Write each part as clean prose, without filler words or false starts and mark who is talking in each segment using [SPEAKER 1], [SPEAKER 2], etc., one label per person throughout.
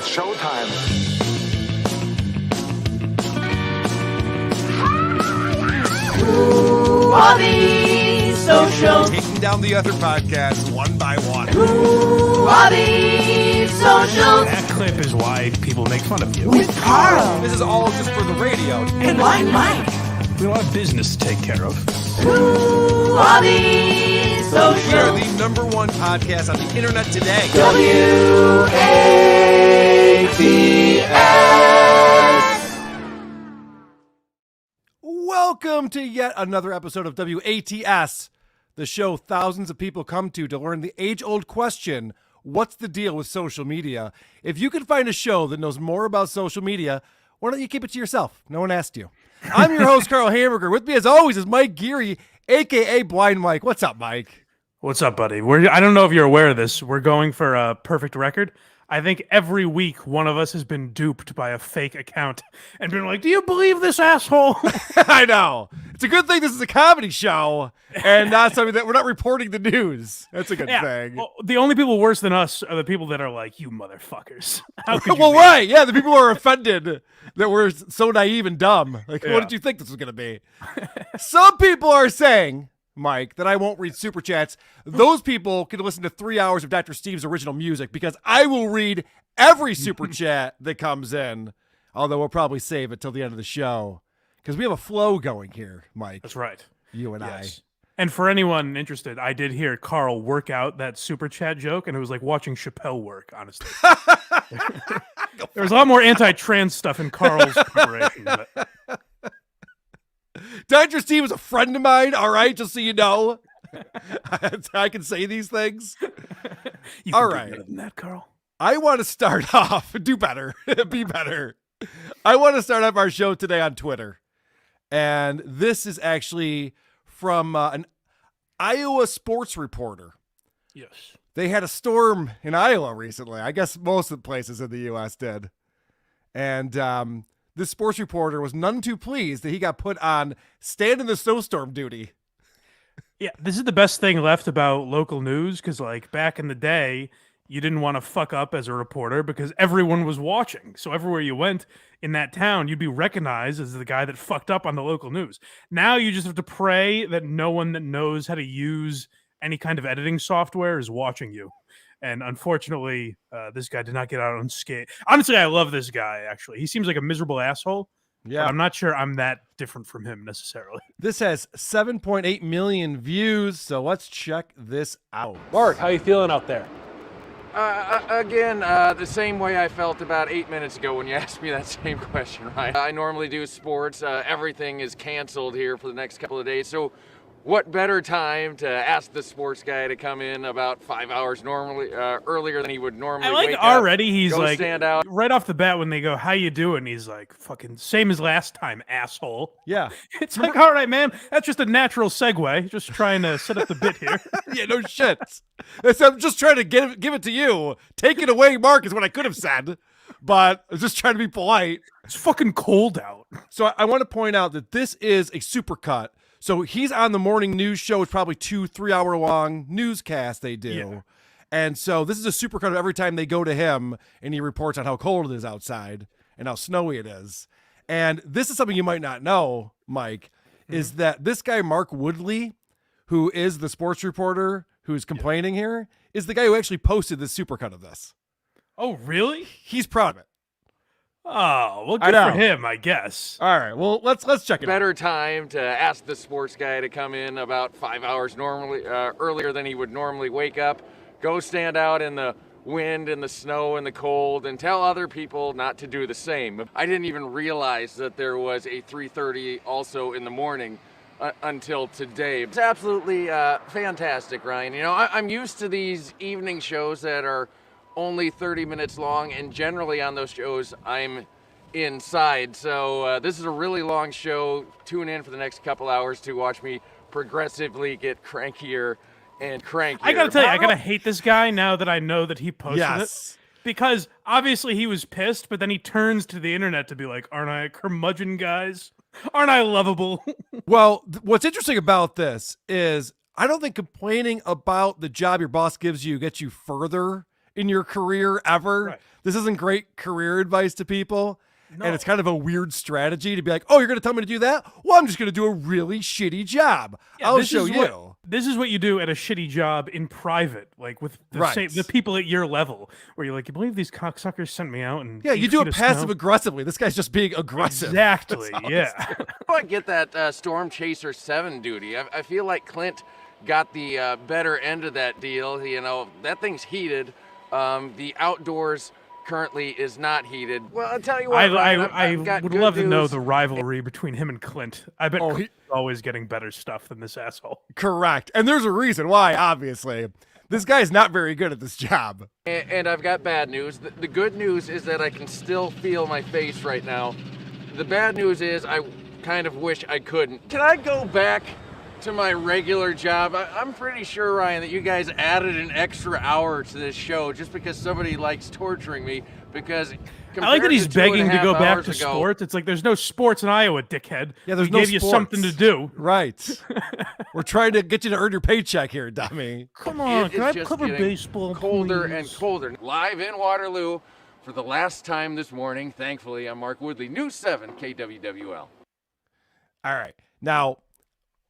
[SPEAKER 1] It's showtime.
[SPEAKER 2] Who are these social?
[SPEAKER 3] Taking down the other podcasts one by one.
[SPEAKER 2] Who are these social?
[SPEAKER 4] That clip is why people make fun of you.
[SPEAKER 2] With Carl
[SPEAKER 3] This is all just for the radio.
[SPEAKER 2] and Blind Mike.
[SPEAKER 4] We have a lot of business to take care of.
[SPEAKER 2] Who are these
[SPEAKER 3] We are
[SPEAKER 2] social?
[SPEAKER 3] the number one podcast on the internet today.
[SPEAKER 2] WATS.
[SPEAKER 5] Welcome to yet another episode of WATS, the show thousands of people come to learn the age-old question, what's the deal with social media? If you can find a show that knows more about social media, why don't you keep it to yourself? No one asked you. I'm your host, Carl Hamburger. With me, as always, is Mike Geary, a.k.a. Blind Mike. What's up, Mike?
[SPEAKER 4] What's up, buddy? I don't know if you're aware of this. We're going for a perfect record. I think every week one of us has been duped by a fake account and been like, do you believe this asshole?
[SPEAKER 5] I know. It's a good thing this is a comedy show and not something that we're not reporting the news. That's a good thing.
[SPEAKER 4] Well, the only people worse than us are the people that are like, you motherfuckers. How could you
[SPEAKER 5] Well,
[SPEAKER 4] be?"
[SPEAKER 5] right. Yeah, the people who are offended that we're so naive and dumb. Like,
[SPEAKER 4] Yeah.
[SPEAKER 5] what did you think this was going to be? Some people are saying, Mike, that I won't read super chats. Those people can listen to 3 hours of Dr. Steve's original music because I will read every super chat that comes in, although we'll probably save it till the end of the show because we have a flow going here, Mike.
[SPEAKER 4] That's right.
[SPEAKER 5] You and
[SPEAKER 4] Yes. And for anyone interested, I did hear Carl work out that super chat joke, and it was like watching Chappelle work, honestly. There was a lot more anti-trans stuff in Carl's preparation. But
[SPEAKER 5] Dr. Steve was a friend of mine, all right, just so you know. I can say these things.
[SPEAKER 4] you
[SPEAKER 5] All
[SPEAKER 4] can do
[SPEAKER 5] right.
[SPEAKER 4] better than that, Carl.
[SPEAKER 5] I want to start off, do better, be better. I want to start off our show today on Twitter. And this is actually from an Iowa sports reporter.
[SPEAKER 4] Yes.
[SPEAKER 5] They had a storm in Iowa recently. I guess most of the places in the U.S. did. And this sports reporter was none too pleased that he got put on stand in the snowstorm duty.
[SPEAKER 4] Yeah, this is the best thing left about local news because, like, back in the day, you didn't want to fuck up as a reporter because everyone was watching. So everywhere you went in that town, you'd be recognized as the guy that fucked up on the local news. Now you just have to pray that no one that knows how to use any kind of editing software is watching you. And unfortunately, this guy did not get out unscathed. Honestly, I love this guy, actually. He seems like a miserable asshole.
[SPEAKER 5] Yeah.
[SPEAKER 4] But I'm not sure I'm that different from him necessarily.
[SPEAKER 5] This has 7.8 million views, so let's check this out.
[SPEAKER 6] Mark, how you feeling out there?
[SPEAKER 7] Again, the same way I felt about 8 minutes ago when you asked me that same question, right? I normally do sports. Everything is canceled here for the next couple of days. So what better time to ask the sports guy to come in about 5 hours normally earlier than he would normally
[SPEAKER 4] I like
[SPEAKER 7] wake up,
[SPEAKER 4] already he's
[SPEAKER 7] go
[SPEAKER 4] like
[SPEAKER 7] stand out.
[SPEAKER 4] right off the bat when they go, how you doing? He's like, fucking same as last time, asshole.
[SPEAKER 5] Yeah.
[SPEAKER 4] It's like, all right, man, that's just a natural segue. Just trying to set up the bit here.
[SPEAKER 5] Yeah, no shit. I'm just trying to give it to you. Take it away, Mark, is what I could have said. But I was just trying to be polite.
[SPEAKER 4] It's fucking cold out.
[SPEAKER 5] So I want to point out that this is a supercut. So he's on the morning news show. It's probably 2-3 hour long newscast they do.
[SPEAKER 4] Yeah.
[SPEAKER 5] And so this is a supercut of every time they go to him and he reports on how cold it is outside and how snowy it is. And this is something you might not know, Mike, is that this guy, Mark Woodley, who is the sports reporter who's complaining here, is the guy who actually posted this supercut of this.
[SPEAKER 4] Oh, really?
[SPEAKER 5] He's proud of it.
[SPEAKER 4] Oh, well,
[SPEAKER 5] I
[SPEAKER 4] good
[SPEAKER 5] know.
[SPEAKER 4] for him, I guess.
[SPEAKER 5] All right, well, let's check it out.
[SPEAKER 7] Better time to ask the sports guy to come in about 5 hours normally earlier than he would normally wake up, go stand out in the wind and the snow and the cold and tell other people not to do the same. I didn't even realize that there was a 3:30 also in the morning until today. It's absolutely fantastic, Ryan. You know, I'm used to these evening shows that are only 30 minutes long, and generally on those shows I'm inside. So this is a really long show. Tune in for the next couple hours to watch me progressively get crankier and crankier.
[SPEAKER 4] I gotta tell you, I gotta hate this guy now that I know that he posted
[SPEAKER 5] Yes.
[SPEAKER 4] it. Because obviously he was pissed, but then he turns to the internet to be like, aren't I a curmudgeon, guys? Aren't I lovable?
[SPEAKER 5] Well, what's interesting about this is I don't think complaining about the job your boss gives you gets you further in your career ever.
[SPEAKER 4] Right.
[SPEAKER 5] This isn't great career advice to people.
[SPEAKER 4] No.
[SPEAKER 5] And it's kind of a weird strategy to be like, oh, you're going to tell me to do that? Well, I'm just going to do a really shitty job. I'll
[SPEAKER 4] this
[SPEAKER 5] show
[SPEAKER 4] is
[SPEAKER 5] you.
[SPEAKER 4] This is what you do at a shitty job in private, like with the
[SPEAKER 5] Right.
[SPEAKER 4] the people at your level, where you're like, you believe these cocksuckers sent me out and
[SPEAKER 5] Yeah, you do it passive aggressively. This guy's just being aggressive.
[SPEAKER 4] Exactly.
[SPEAKER 5] That's all
[SPEAKER 4] Yeah.
[SPEAKER 7] I get that Storm Chaser 7 duty. I feel like Clint got the better end of that deal. You know, that thing's heated. The outdoors currently is not heated. Well, I'll tell you what, Ryan,
[SPEAKER 4] I
[SPEAKER 7] I've got
[SPEAKER 4] would
[SPEAKER 7] good
[SPEAKER 4] love to know
[SPEAKER 7] news.
[SPEAKER 4] the rivalry between him and Clint. I bet
[SPEAKER 5] Oh,
[SPEAKER 4] Clint's always getting better stuff than this asshole.
[SPEAKER 5] Correct. And there's a reason why, obviously. This guy's not very good at this job.
[SPEAKER 7] And I've got bad news. The good news is that I can still feel my face right now. The bad news is I kind of wish I couldn't. Can I go back to my regular job? I'm pretty sure, Ryan, that you guys added an extra hour to this show just because somebody likes torturing me. Because
[SPEAKER 4] I like that he's begging to go back to
[SPEAKER 7] ago,
[SPEAKER 4] sports. It's like there's no sports in Iowa, dickhead.
[SPEAKER 5] Yeah, there's
[SPEAKER 4] we
[SPEAKER 5] no
[SPEAKER 4] gave you
[SPEAKER 5] sports.
[SPEAKER 4] something to do.
[SPEAKER 5] Right. We're trying to get you to earn your paycheck here, dummy.
[SPEAKER 4] Come on,
[SPEAKER 7] It
[SPEAKER 4] can
[SPEAKER 7] is
[SPEAKER 4] I
[SPEAKER 7] just
[SPEAKER 4] cover
[SPEAKER 7] getting
[SPEAKER 4] baseball?
[SPEAKER 7] colder
[SPEAKER 4] please?
[SPEAKER 7] and colder. Live in Waterloo for the last time this morning. Thankfully, I'm Mark Woodley, News 7 KWWL.
[SPEAKER 5] All right. Now,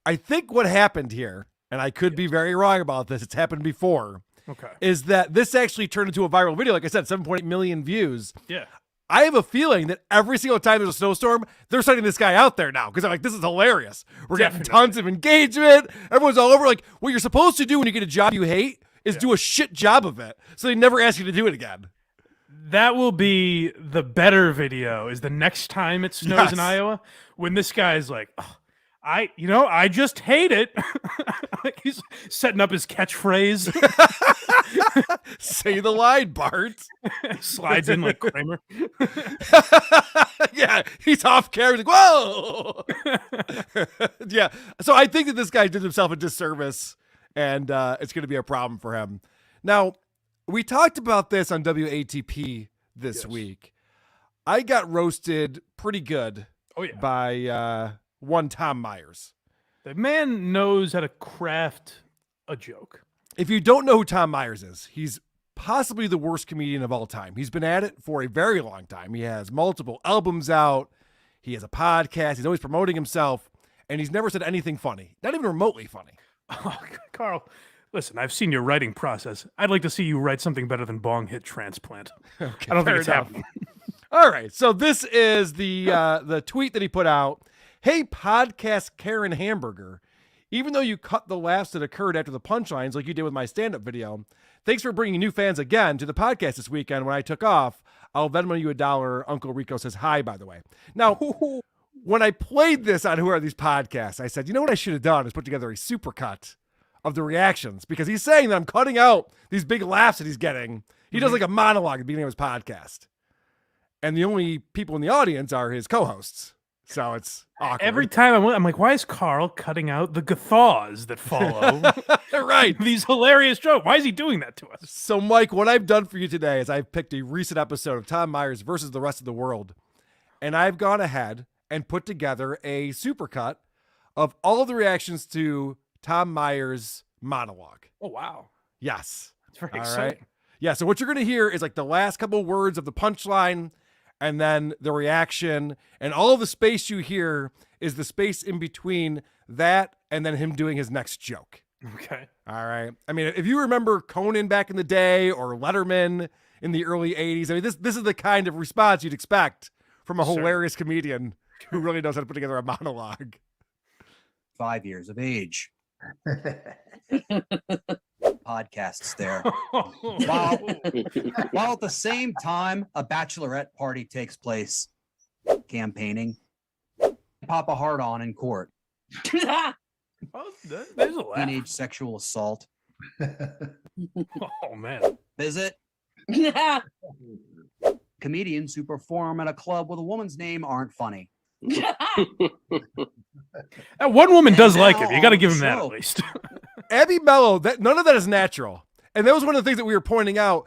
[SPEAKER 5] I think what happened here, and I could be very wrong about this, it's happened before,
[SPEAKER 4] Okay.
[SPEAKER 5] is that this actually turned into a viral video. Like I said, 7.8 million views.
[SPEAKER 4] Yeah.
[SPEAKER 5] I have a feeling that every single time there's a snowstorm, they're sending this guy out there now because I'm like, this is hilarious. We're getting
[SPEAKER 4] Definitely.
[SPEAKER 5] tons of engagement. Everyone's all over. Like, what you're supposed to do when you get a job you hate is do a shit job of it. So they never ask you to do it again.
[SPEAKER 4] That will be the better video. Is the next time it snows
[SPEAKER 5] Yes.
[SPEAKER 4] in Iowa when this guy's like, oh, I just hate it. Like he's setting up his catchphrase.
[SPEAKER 5] Say the line, Bart.
[SPEAKER 4] Slides in like Kramer.
[SPEAKER 5] Yeah, he's off camera. He's like, whoa. Yeah. So I think that this guy did himself a disservice, and it's going to be a problem for him. Now, we talked about this on WATP this week. I got roasted pretty good
[SPEAKER 4] Oh yeah.
[SPEAKER 5] by one Tom Myers.
[SPEAKER 4] The man knows how to craft a joke.
[SPEAKER 5] If you don't know who Tom Myers is, he's possibly the worst comedian of all time. He's been at it for a very long time. He has multiple albums out. He has a podcast. He's always promoting himself, and he's never said anything funny, not even remotely funny.
[SPEAKER 4] Oh, Carl, listen, I've seen your writing process. I'd like to see you write something better than bong hit transplant.
[SPEAKER 5] Okay,
[SPEAKER 4] I don't think
[SPEAKER 5] fair
[SPEAKER 4] it's
[SPEAKER 5] enough.
[SPEAKER 4] happening.
[SPEAKER 5] All right, so this is the tweet that he put out. Hey, podcast Karen Hamburger, even though you cut the laughs that occurred after the punchlines like you did with my stand-up video, thanks for bringing new fans again to the podcast this weekend. When I took off, I'll Venmo you $1. Uncle Rico says hi, by the way. Now, when I played this on Who Are These Podcasts, I said, you know what I should have done is put together a supercut of the reactions, because he's saying that I'm cutting out these big laughs that he's getting. He does like a monologue at the beginning of his podcast. And the only people in the audience are his co-hosts. So it's awkward.
[SPEAKER 4] Every time I'm like, why is Carl cutting out the guffaws that follow
[SPEAKER 5] right.
[SPEAKER 4] these hilarious jokes? Why is he doing that to us?
[SPEAKER 5] So, Mike, what I've done for you today is I've picked a recent episode of Tom Myers versus the rest of the world. And I've gone ahead and put together a supercut of all of the reactions to Tom Myers' monologue.
[SPEAKER 4] Oh, wow.
[SPEAKER 5] Yes.
[SPEAKER 4] It's very
[SPEAKER 5] All
[SPEAKER 4] exciting.
[SPEAKER 5] right. Yeah, so what you're going to hear is like the last couple words of the punchline and then the reaction. And all of the space you hear is the space in between that and then him doing his next joke.
[SPEAKER 4] Okay.
[SPEAKER 5] All right. I mean, if you remember Conan back in the day or Letterman in the early 80s, I mean, this is the kind of response you'd expect from a hilarious comedian who really knows how to put together a monologue.
[SPEAKER 1] 5 years of age. Podcasts there. While at the same time, a bachelorette party takes place. Campaigning. Pop a heart on in court.
[SPEAKER 4] Oh, there's a laugh.
[SPEAKER 1] Teenage sexual assault.
[SPEAKER 4] Oh, man.
[SPEAKER 1] Visit. Comedians who perform at a club with a woman's name aren't funny.
[SPEAKER 4] That one woman does
[SPEAKER 1] And
[SPEAKER 4] like
[SPEAKER 1] now
[SPEAKER 4] him. You got to
[SPEAKER 1] on
[SPEAKER 4] give
[SPEAKER 1] the
[SPEAKER 4] him that
[SPEAKER 1] show.
[SPEAKER 4] at least.
[SPEAKER 5] Abby Mello, none of that is natural. And that was one of the things that we were pointing out.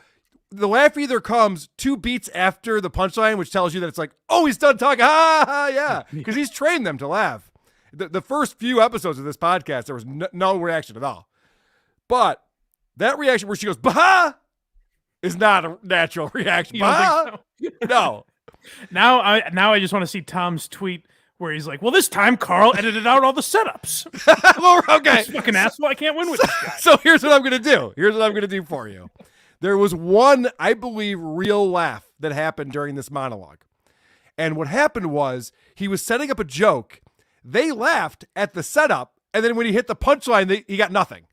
[SPEAKER 5] The laugh either comes 2 beats after the punchline, which tells you that it's like, oh, he's done talking. Ha, ha, yeah. Because he's trained them to laugh. The first few episodes of this podcast, there was no reaction at all. But that reaction where she goes, bah, is not a natural reaction.
[SPEAKER 4] You don't think so?
[SPEAKER 5] No.
[SPEAKER 4] Now I just want to see Tom's tweet where he's like, "Well, this time Carl edited out all the setups.
[SPEAKER 5] Well, okay.
[SPEAKER 4] This fucking asshole, I can't win with this guy."
[SPEAKER 5] So here's what I'm going to do. Here's what I'm going to do for you. There was one, I believe, real laugh that happened during this monologue. And what happened was he was setting up a joke. They laughed at the setup. And then when he hit the punchline, he got nothing.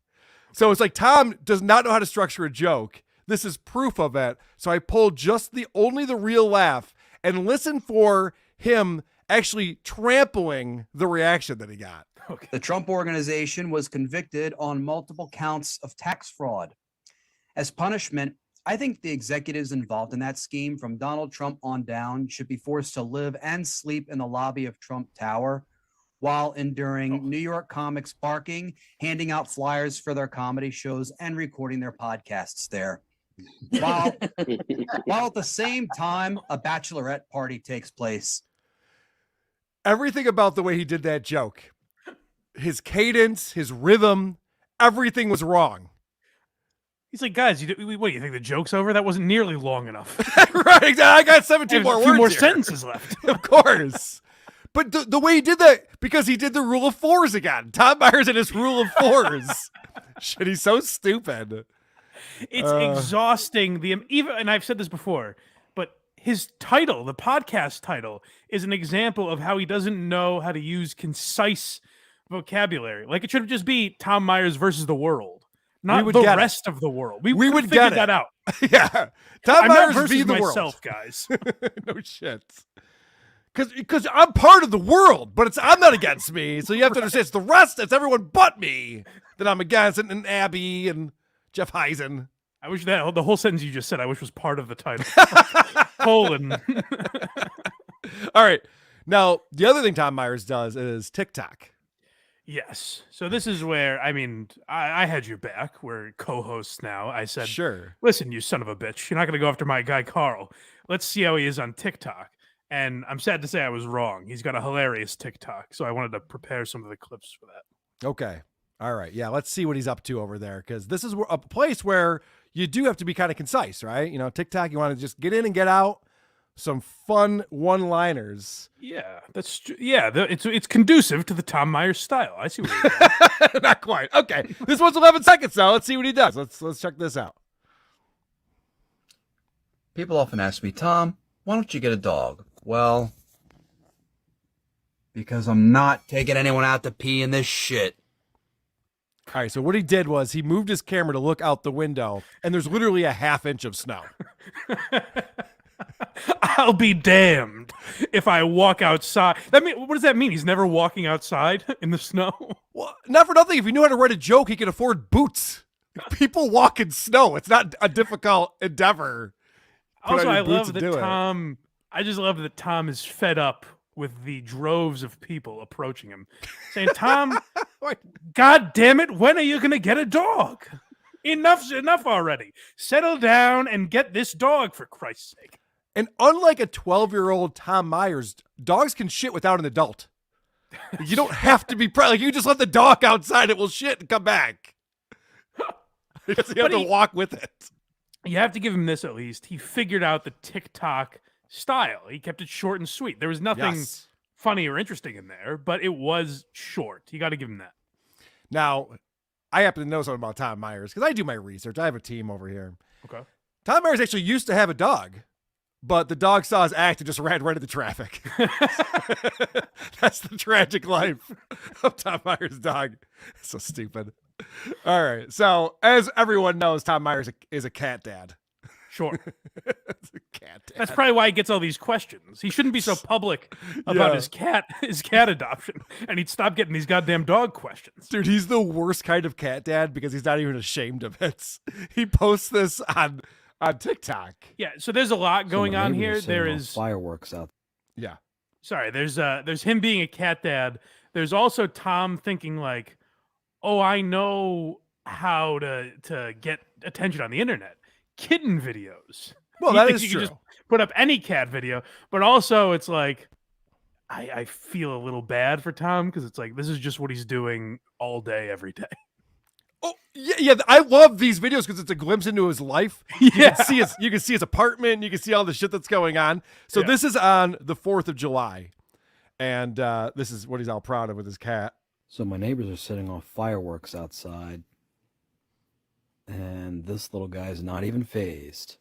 [SPEAKER 5] So it's like Tom does not know how to structure a joke. This is proof of it. So I pulled just only the real laugh and listen for him actually trampling the reaction that he got.
[SPEAKER 4] Okay.
[SPEAKER 1] The Trump Organization was convicted on multiple counts of tax fraud. As punishment, I think the executives involved in that scheme from Donald Trump on down should be forced to live and sleep in the lobby of Trump Tower while enduring New York comics barking, handing out flyers for their comedy shows, and recording their podcasts there. While at the same time, a bachelorette party takes place.
[SPEAKER 5] Everything about the way he did that joke, his cadence, his rhythm, everything was wrong.
[SPEAKER 4] He's like, "Guys, what do you think? The joke's over? That wasn't nearly long enough.
[SPEAKER 5] Right, I got 17 more
[SPEAKER 4] A
[SPEAKER 5] words
[SPEAKER 4] few more
[SPEAKER 5] here.
[SPEAKER 4] sentences left."
[SPEAKER 5] Of course. But the way he did that, because he did the rule of fours again. Tom Myers and his rule of fours. Shit, he's so stupid.
[SPEAKER 4] It's exhausting. And I've said this before, but his title, the podcast title, is an example of how he doesn't know how to use concise vocabulary. Like it should just be Tom Myers versus the world, not the rest of the world. We would figure that out.
[SPEAKER 5] Yeah, Tom
[SPEAKER 4] I'm
[SPEAKER 5] Myers
[SPEAKER 4] not versus
[SPEAKER 5] the
[SPEAKER 4] myself,
[SPEAKER 5] world.
[SPEAKER 4] guys.
[SPEAKER 5] No shit. Because I'm part of the world, but I'm not against me. So you have to understand it's the rest. It's everyone but me that I'm against, and Abby and Jeff Heisen.
[SPEAKER 4] I wish that the whole sentence you just said, I wish was part of the title. Colon.
[SPEAKER 5] All right. Now, the other thing Tom Myers does is TikTok.
[SPEAKER 4] Yes. So this is where, I had your back. We're co-hosts now. I said,
[SPEAKER 5] Sure.
[SPEAKER 4] "Listen, you son of a bitch. You're not going to go after my guy, Carl. Let's see how he is on TikTok." And I'm sad to say I was wrong. He's got a hilarious TikTok. So I wanted to prepare some of the clips for that.
[SPEAKER 5] Okay. All right. Yeah. Let's see what he's up to over there. Because this is a place where you do have to be kind of concise, right? You know, TikTok, you want to just get in and get out. Some fun one-liners.
[SPEAKER 4] Yeah, it's conducive to the Tom Myers style. I see what you're doing.
[SPEAKER 5] Not quite. Okay. This one's 11 seconds now. Let's see what he does. Let's check this out.
[SPEAKER 6] People often ask me, "Tom, why don't you get a dog?" Well, because I'm not taking anyone out to pee in this shit.
[SPEAKER 5] All right, so what he did was he moved his camera to look out the window, and there's literally a half inch of snow.
[SPEAKER 4] I'll be damned if I walk outside. What does that mean? He's never walking outside in the snow?
[SPEAKER 5] Well, not for nothing. If he knew how to write a joke, he could afford boots. People walk in snow. It's not a difficult endeavor.
[SPEAKER 4] Also, I love that Tom. I just love that Tom is fed up with the droves of people approaching him, saying, "Tom, God damn it, when are you going to get a dog? Enough's enough already. Settle down and get this dog, for Christ's sake."
[SPEAKER 5] And unlike a 12-year-old Tom Myers, dogs can shit without an adult. You don't have to be proud. Like, you just let the dog outside, it will shit and come back. Because you have to walk with it.
[SPEAKER 4] You have to give him this at least. He figured out the TikTok style. He kept it short and sweet. There was nothing funny or interesting in there, but it was short. You got to give him that.
[SPEAKER 5] Now, I happen to know something about Tom Myers because I do my research. I have a team over here.
[SPEAKER 4] Okay.
[SPEAKER 5] Tom Myers actually used to have a dog, but the dog saw his act and just ran right into traffic. That's the tragic life of Tom Myers' dog. So stupid. All right. So, as everyone knows, Tom Myers is a cat dad.
[SPEAKER 4] Sure.
[SPEAKER 5] It's a cat dad.
[SPEAKER 4] That's probably why he gets all these questions. He shouldn't be so public about his cat adoption, and he'd stop getting these goddamn dog questions.
[SPEAKER 5] Dude, he's the worst kind of cat dad because he's not even ashamed of it. He posts this on TikTok.
[SPEAKER 4] Yeah, so there's a lot going on here. There is
[SPEAKER 6] fireworks out.
[SPEAKER 5] Yeah.
[SPEAKER 4] Sorry, there's him being a cat dad. There's also Tom thinking like, "Oh, I know how to get attention on the internet. Kitten videos."
[SPEAKER 5] Well, that is true.
[SPEAKER 4] Can just put up any cat video, but also it's like I feel a little bad for Tom because it's like this is just what he's doing all day, every day.
[SPEAKER 5] Oh yeah, I love these videos because it's a glimpse into his life.
[SPEAKER 4] Yeah.
[SPEAKER 5] You can see his apartment. You can see all the shit that's going on. So
[SPEAKER 4] Yeah.
[SPEAKER 5] this is on the 4th of July, and this is what he's all proud of with his cat.
[SPEAKER 8] So my neighbors are setting off fireworks outside, and this little guy's not even phased.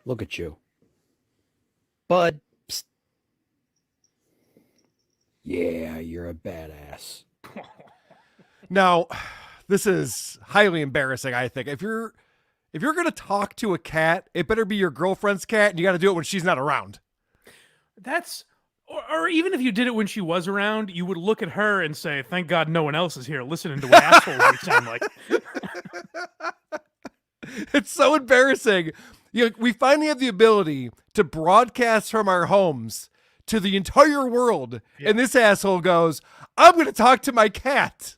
[SPEAKER 8] Look at you. Bud. Psst. Yeah, you're a badass.
[SPEAKER 5] Now, this is highly embarrassing, I think. If you're going to talk to a cat, it better be your girlfriend's cat, and you got to do it when she's not around.
[SPEAKER 4] That's or even if you did it when she was around, you would look at her and say, "Thank God no one else is here listening to what assholes we sound like."
[SPEAKER 5] It's so embarrassing. We finally have the ability to broadcast from our homes to the entire world, and this asshole goes, "I'm going to talk to my cat."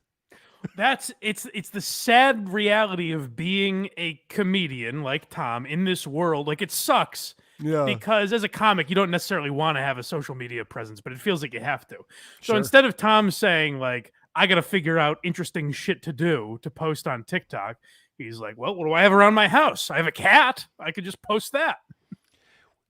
[SPEAKER 4] It's the sad reality of being a comedian like Tom in this world. Like, it sucks.
[SPEAKER 5] Yeah.
[SPEAKER 4] Because as a comic, you don't necessarily want to have a social media presence, but it feels like you have to. So
[SPEAKER 5] Sure.
[SPEAKER 4] instead of Tom saying, like, I got to figure out interesting shit to do to post on TikTok, he's like, well, what do I have around my house? I have a cat. I could just post that.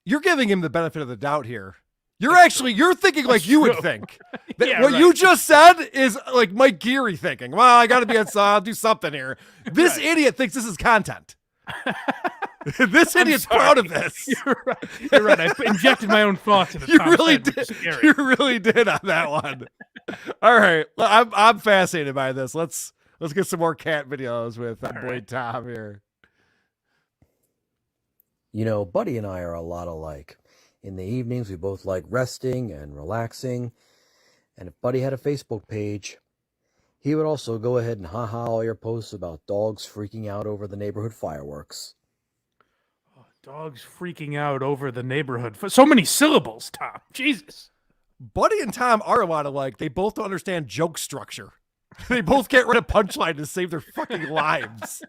[SPEAKER 5] You're giving him the benefit of the doubt here. You're thinking like you would
[SPEAKER 4] true.
[SPEAKER 5] think.
[SPEAKER 4] Yeah,
[SPEAKER 5] what
[SPEAKER 4] right.
[SPEAKER 5] you just said is like Mike Geary thinking. Well, I got to be I'll do something here. This idiot thinks this is content. This idiot's proud of this.
[SPEAKER 4] You're right. You're right. I injected my own thoughts into
[SPEAKER 5] You
[SPEAKER 4] Tom's
[SPEAKER 5] really
[SPEAKER 4] head, which
[SPEAKER 5] did.
[SPEAKER 4] is scary.
[SPEAKER 5] You really did on that one. All right, I'm fascinated by this. Let's get some more cat videos with boy Tom here.
[SPEAKER 8] You know, Buddy and I are a lot alike. In the evenings, we both like resting and relaxing. And if Buddy had a Facebook page, he would also go ahead and ha-ha all your posts about dogs freaking out over the neighborhood fireworks.
[SPEAKER 4] Dogs freaking out over the neighborhood. So many syllables, Tom. Jesus.
[SPEAKER 5] Buddy and Tom are a lot alike. They both don't understand joke structure. They both can't write a punchline to save their fucking lives.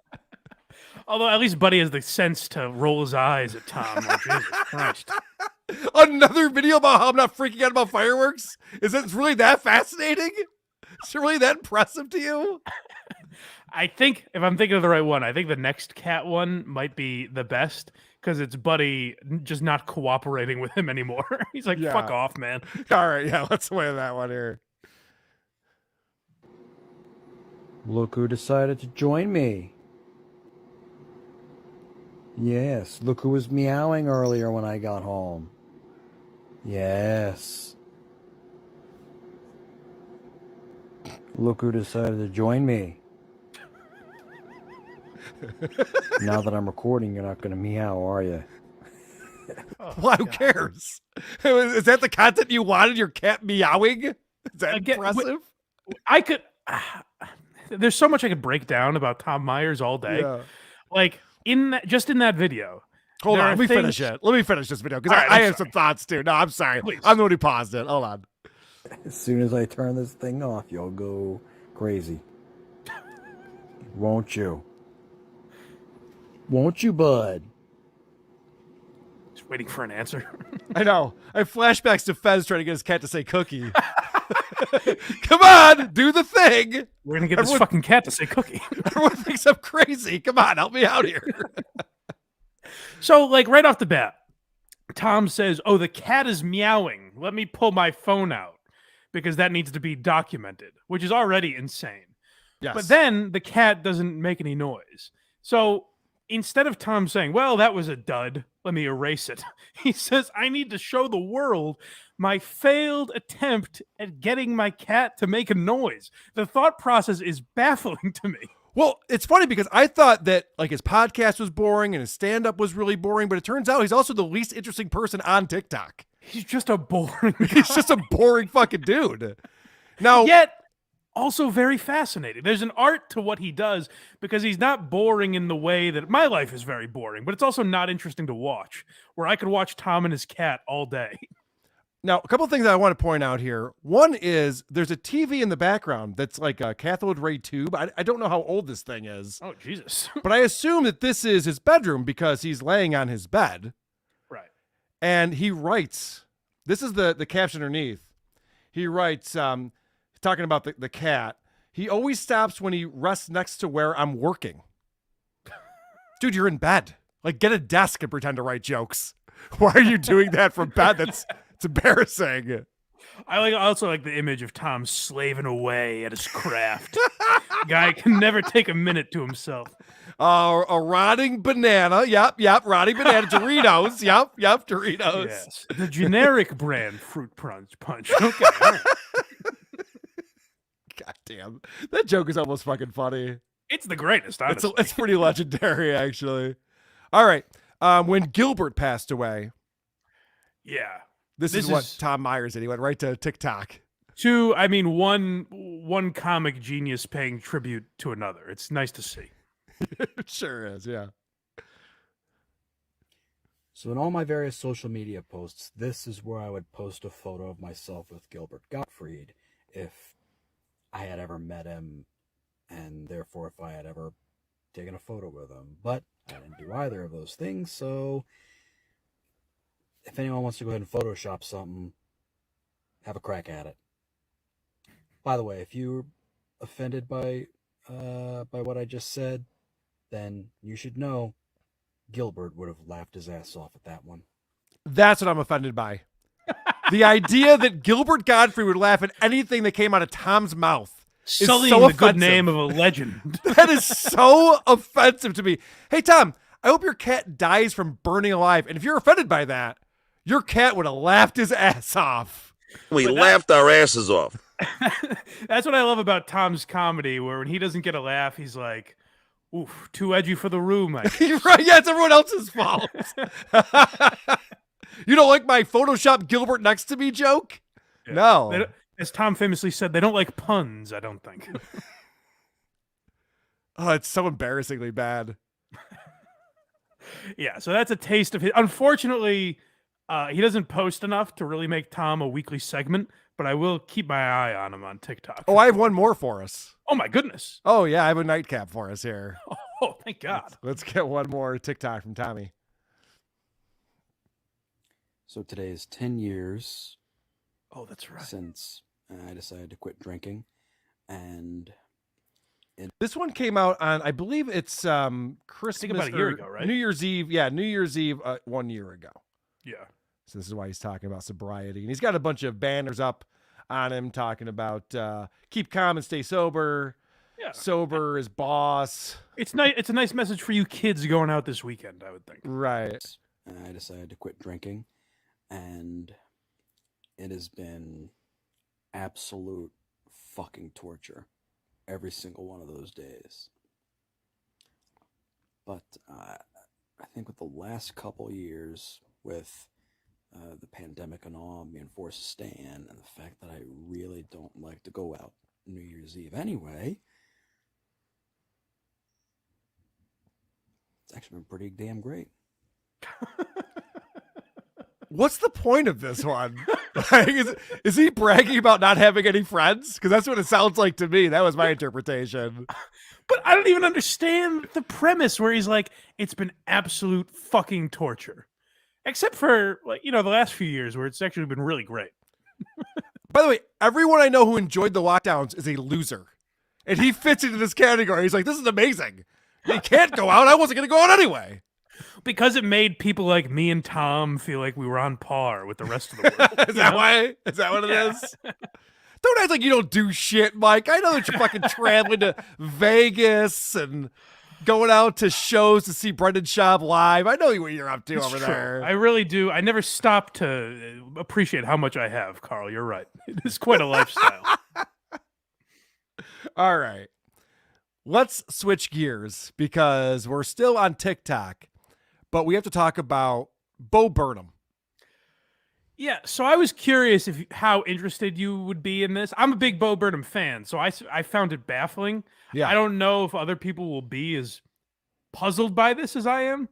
[SPEAKER 4] Although at least Buddy has the sense to roll his eyes at Tom. Oh, Jesus Christ.
[SPEAKER 5] Another video about how I'm not freaking out about fireworks? Is it really that fascinating? Is it really that impressive to you?
[SPEAKER 4] I think, if I'm thinking of the right one, I think the next cat one might be the best because it's Buddy just not cooperating with him anymore. He's like, fuck off, man.
[SPEAKER 5] All right, yeah, let's play that one here.
[SPEAKER 8] Look who decided to join me. Yes, look who was meowing earlier when I got home. Yes. Look who decided to join me. Now that I'm recording, you're not going to meow, are you?
[SPEAKER 5] Well, who cares? Is that the content you wanted? Your cat meowing? Is that impressive?
[SPEAKER 4] I could. There's so much I could break down about Tom Myers all day.
[SPEAKER 5] Yeah.
[SPEAKER 4] Like in that video.
[SPEAKER 5] Hold on, let me
[SPEAKER 4] things...
[SPEAKER 5] finish it. Let me finish this video because
[SPEAKER 4] Right,
[SPEAKER 5] I have some thoughts too. No, I'm sorry.
[SPEAKER 4] Please.
[SPEAKER 5] I'm the one who paused it. Hold on.
[SPEAKER 8] As soon as I turn this thing off, you'll go crazy. Won't you? Won't you, bud?
[SPEAKER 4] Just waiting for an answer.
[SPEAKER 5] I know. I have flashbacks to Fez trying to get his cat to say cookie. Come on, do the thing.
[SPEAKER 4] We're gonna get this fucking cat to say cookie.
[SPEAKER 5] Everyone thinks I'm crazy. Come on, help me out here.
[SPEAKER 4] So, like, right off the bat, Tom says, "Oh, the cat is meowing. Let me pull my phone out because that needs to be documented," which is already insane.
[SPEAKER 5] Yes.
[SPEAKER 4] But then the cat doesn't make any noise. So instead of Tom saying, well, that was a dud, let me erase it, he says, I need to show the world my failed attempt at getting my cat to make a noise. The thought process is baffling to me.
[SPEAKER 5] Well, it's funny because I thought that like his podcast was boring and his stand-up was really boring, but it turns out he's also the least interesting person on TikTok.
[SPEAKER 4] He's just a boring guy.
[SPEAKER 5] He's just a boring fucking dude. Now,
[SPEAKER 4] Yet also very fascinating. There's an art to what he does because he's not boring in the way that my life is very boring, but it's also not interesting to watch, where I could watch Tom and his cat all day.
[SPEAKER 5] Now, a couple of things I want to point out here. One is there's a TV in the background that's like a cathode ray tube. I don't know how old this thing is.
[SPEAKER 4] Oh, Jesus.
[SPEAKER 5] But I assume that this is his bedroom because he's laying on his bed.
[SPEAKER 4] Right.
[SPEAKER 5] And he writes, this is the caption underneath. He writes, talking about the cat. He always stops when he rests next to where I'm working. Dude, you're in bed. Like, get a desk and pretend to write jokes. Why are you doing that from bed? It's embarrassing.
[SPEAKER 4] I also like the image of Tom slaving away at his craft. Guy can never take a minute to himself.
[SPEAKER 5] A rotting banana. Yep. Rotting banana. Doritos. Yep. Doritos.
[SPEAKER 4] Yes. The generic brand fruit punch. Okay. All right.
[SPEAKER 5] God damn. That joke is almost fucking funny.
[SPEAKER 4] It's the greatest, honestly.
[SPEAKER 5] It's pretty legendary, actually. All right. When Gilbert passed away.
[SPEAKER 4] Yeah.
[SPEAKER 5] This is what Tom Myers did. He went right to TikTok.
[SPEAKER 4] One comic genius paying tribute to another. It's nice to see.
[SPEAKER 5] It sure is, yeah.
[SPEAKER 1] So in all my various social media posts, this is where I would post a photo of myself with Gilbert Gottfried if I had ever met him, and therefore if I had ever taken a photo with him. But I didn't do either of those things, so if anyone wants to go ahead and Photoshop something, have a crack at it. By the way, if you're offended by what I just said, then you should know Gilbert would have laughed his ass off at that one.
[SPEAKER 5] That's what I'm offended by. The idea that Gilbert Godfrey would laugh at anything that came out of Tom's mouth is
[SPEAKER 4] Sullying
[SPEAKER 5] so
[SPEAKER 4] the
[SPEAKER 5] offensive.
[SPEAKER 4] good name of a legend.
[SPEAKER 5] That is so offensive to me. Hey, Tom, I hope your cat dies from burning alive. And if you're offended by that, your cat would have laughed his ass off.
[SPEAKER 9] We laughed our asses off.
[SPEAKER 4] That's what I love about Tom's comedy, where when he doesn't get a laugh, he's like, oof, too edgy for the room.
[SPEAKER 5] Right? Yeah, it's everyone else's fault. You don't like my Photoshop Gilbert next to me joke?
[SPEAKER 4] Yeah.
[SPEAKER 5] No.
[SPEAKER 4] As Tom famously said, they don't like puns, I don't think.
[SPEAKER 5] Oh, it's so embarrassingly bad.
[SPEAKER 4] Yeah, so that's a taste of his. Unfortunately, he doesn't post enough to really make Tom a weekly segment, but I will keep my eye on him on TikTok.
[SPEAKER 5] Oh, I have one more for us.
[SPEAKER 4] Oh, my goodness.
[SPEAKER 5] Oh, yeah, I have a nightcap for us here.
[SPEAKER 4] Oh, thank God.
[SPEAKER 5] Let's get one more TikTok from Tommy.
[SPEAKER 1] So today is 10 years
[SPEAKER 4] Oh, that's right.
[SPEAKER 1] since I decided to quit drinking. And
[SPEAKER 5] This one came out on, I believe it's Christmas.
[SPEAKER 4] I think about a year ago, right?
[SPEAKER 5] New Year's Eve. Yeah, New Year's Eve 1 year ago.
[SPEAKER 4] Yeah.
[SPEAKER 5] So this is why he's talking about sobriety. And he's got a bunch of banners up on him talking about keep calm and stay sober.
[SPEAKER 4] Yeah.
[SPEAKER 5] Sober is boss.
[SPEAKER 4] It's nice. It's a nice message for you kids going out this weekend, I would think.
[SPEAKER 5] Right.
[SPEAKER 1] I decided to quit drinking. And it has been absolute fucking torture every single one of those days. But I think with the last couple years, with the pandemic and all, being forced to stay in, and the fact that I really don't like to go out New Year's Eve anyway, it's actually been pretty damn great.
[SPEAKER 5] What's the point of this one? Like, is he bragging about not having any friends? Because that's what it sounds like to me. That was my interpretation.
[SPEAKER 4] But I don't even understand the premise where he's like, it's been absolute fucking torture. Except for, like, the last few years where it's actually been really great.
[SPEAKER 5] By the way, everyone I know who enjoyed the lockdowns is a loser. And he fits into this category. He's like, this is amazing. You can't go out. I wasn't going to go out anyway.
[SPEAKER 4] Because it made people like me and Tom feel like we were on par with the rest of the world.
[SPEAKER 5] Is that why? Is that what it is? Don't act like you don't do shit, Mike. I know that you're fucking traveling to Vegas and going out to shows to see Brendan Schaub live. I know what you're up to over there.
[SPEAKER 4] I really do. I never stop to appreciate how much I have, Carl. You're right. It is quite a lifestyle.
[SPEAKER 5] All right. Let's switch gears because we're still on TikTok, but we have to talk about Bo Burnham.
[SPEAKER 4] Yeah, so I was curious how interested you would be in this. I'm a big Bo Burnham fan, so I found it baffling.
[SPEAKER 5] Yeah.
[SPEAKER 4] I don't know if other people will be as puzzled by this as I am.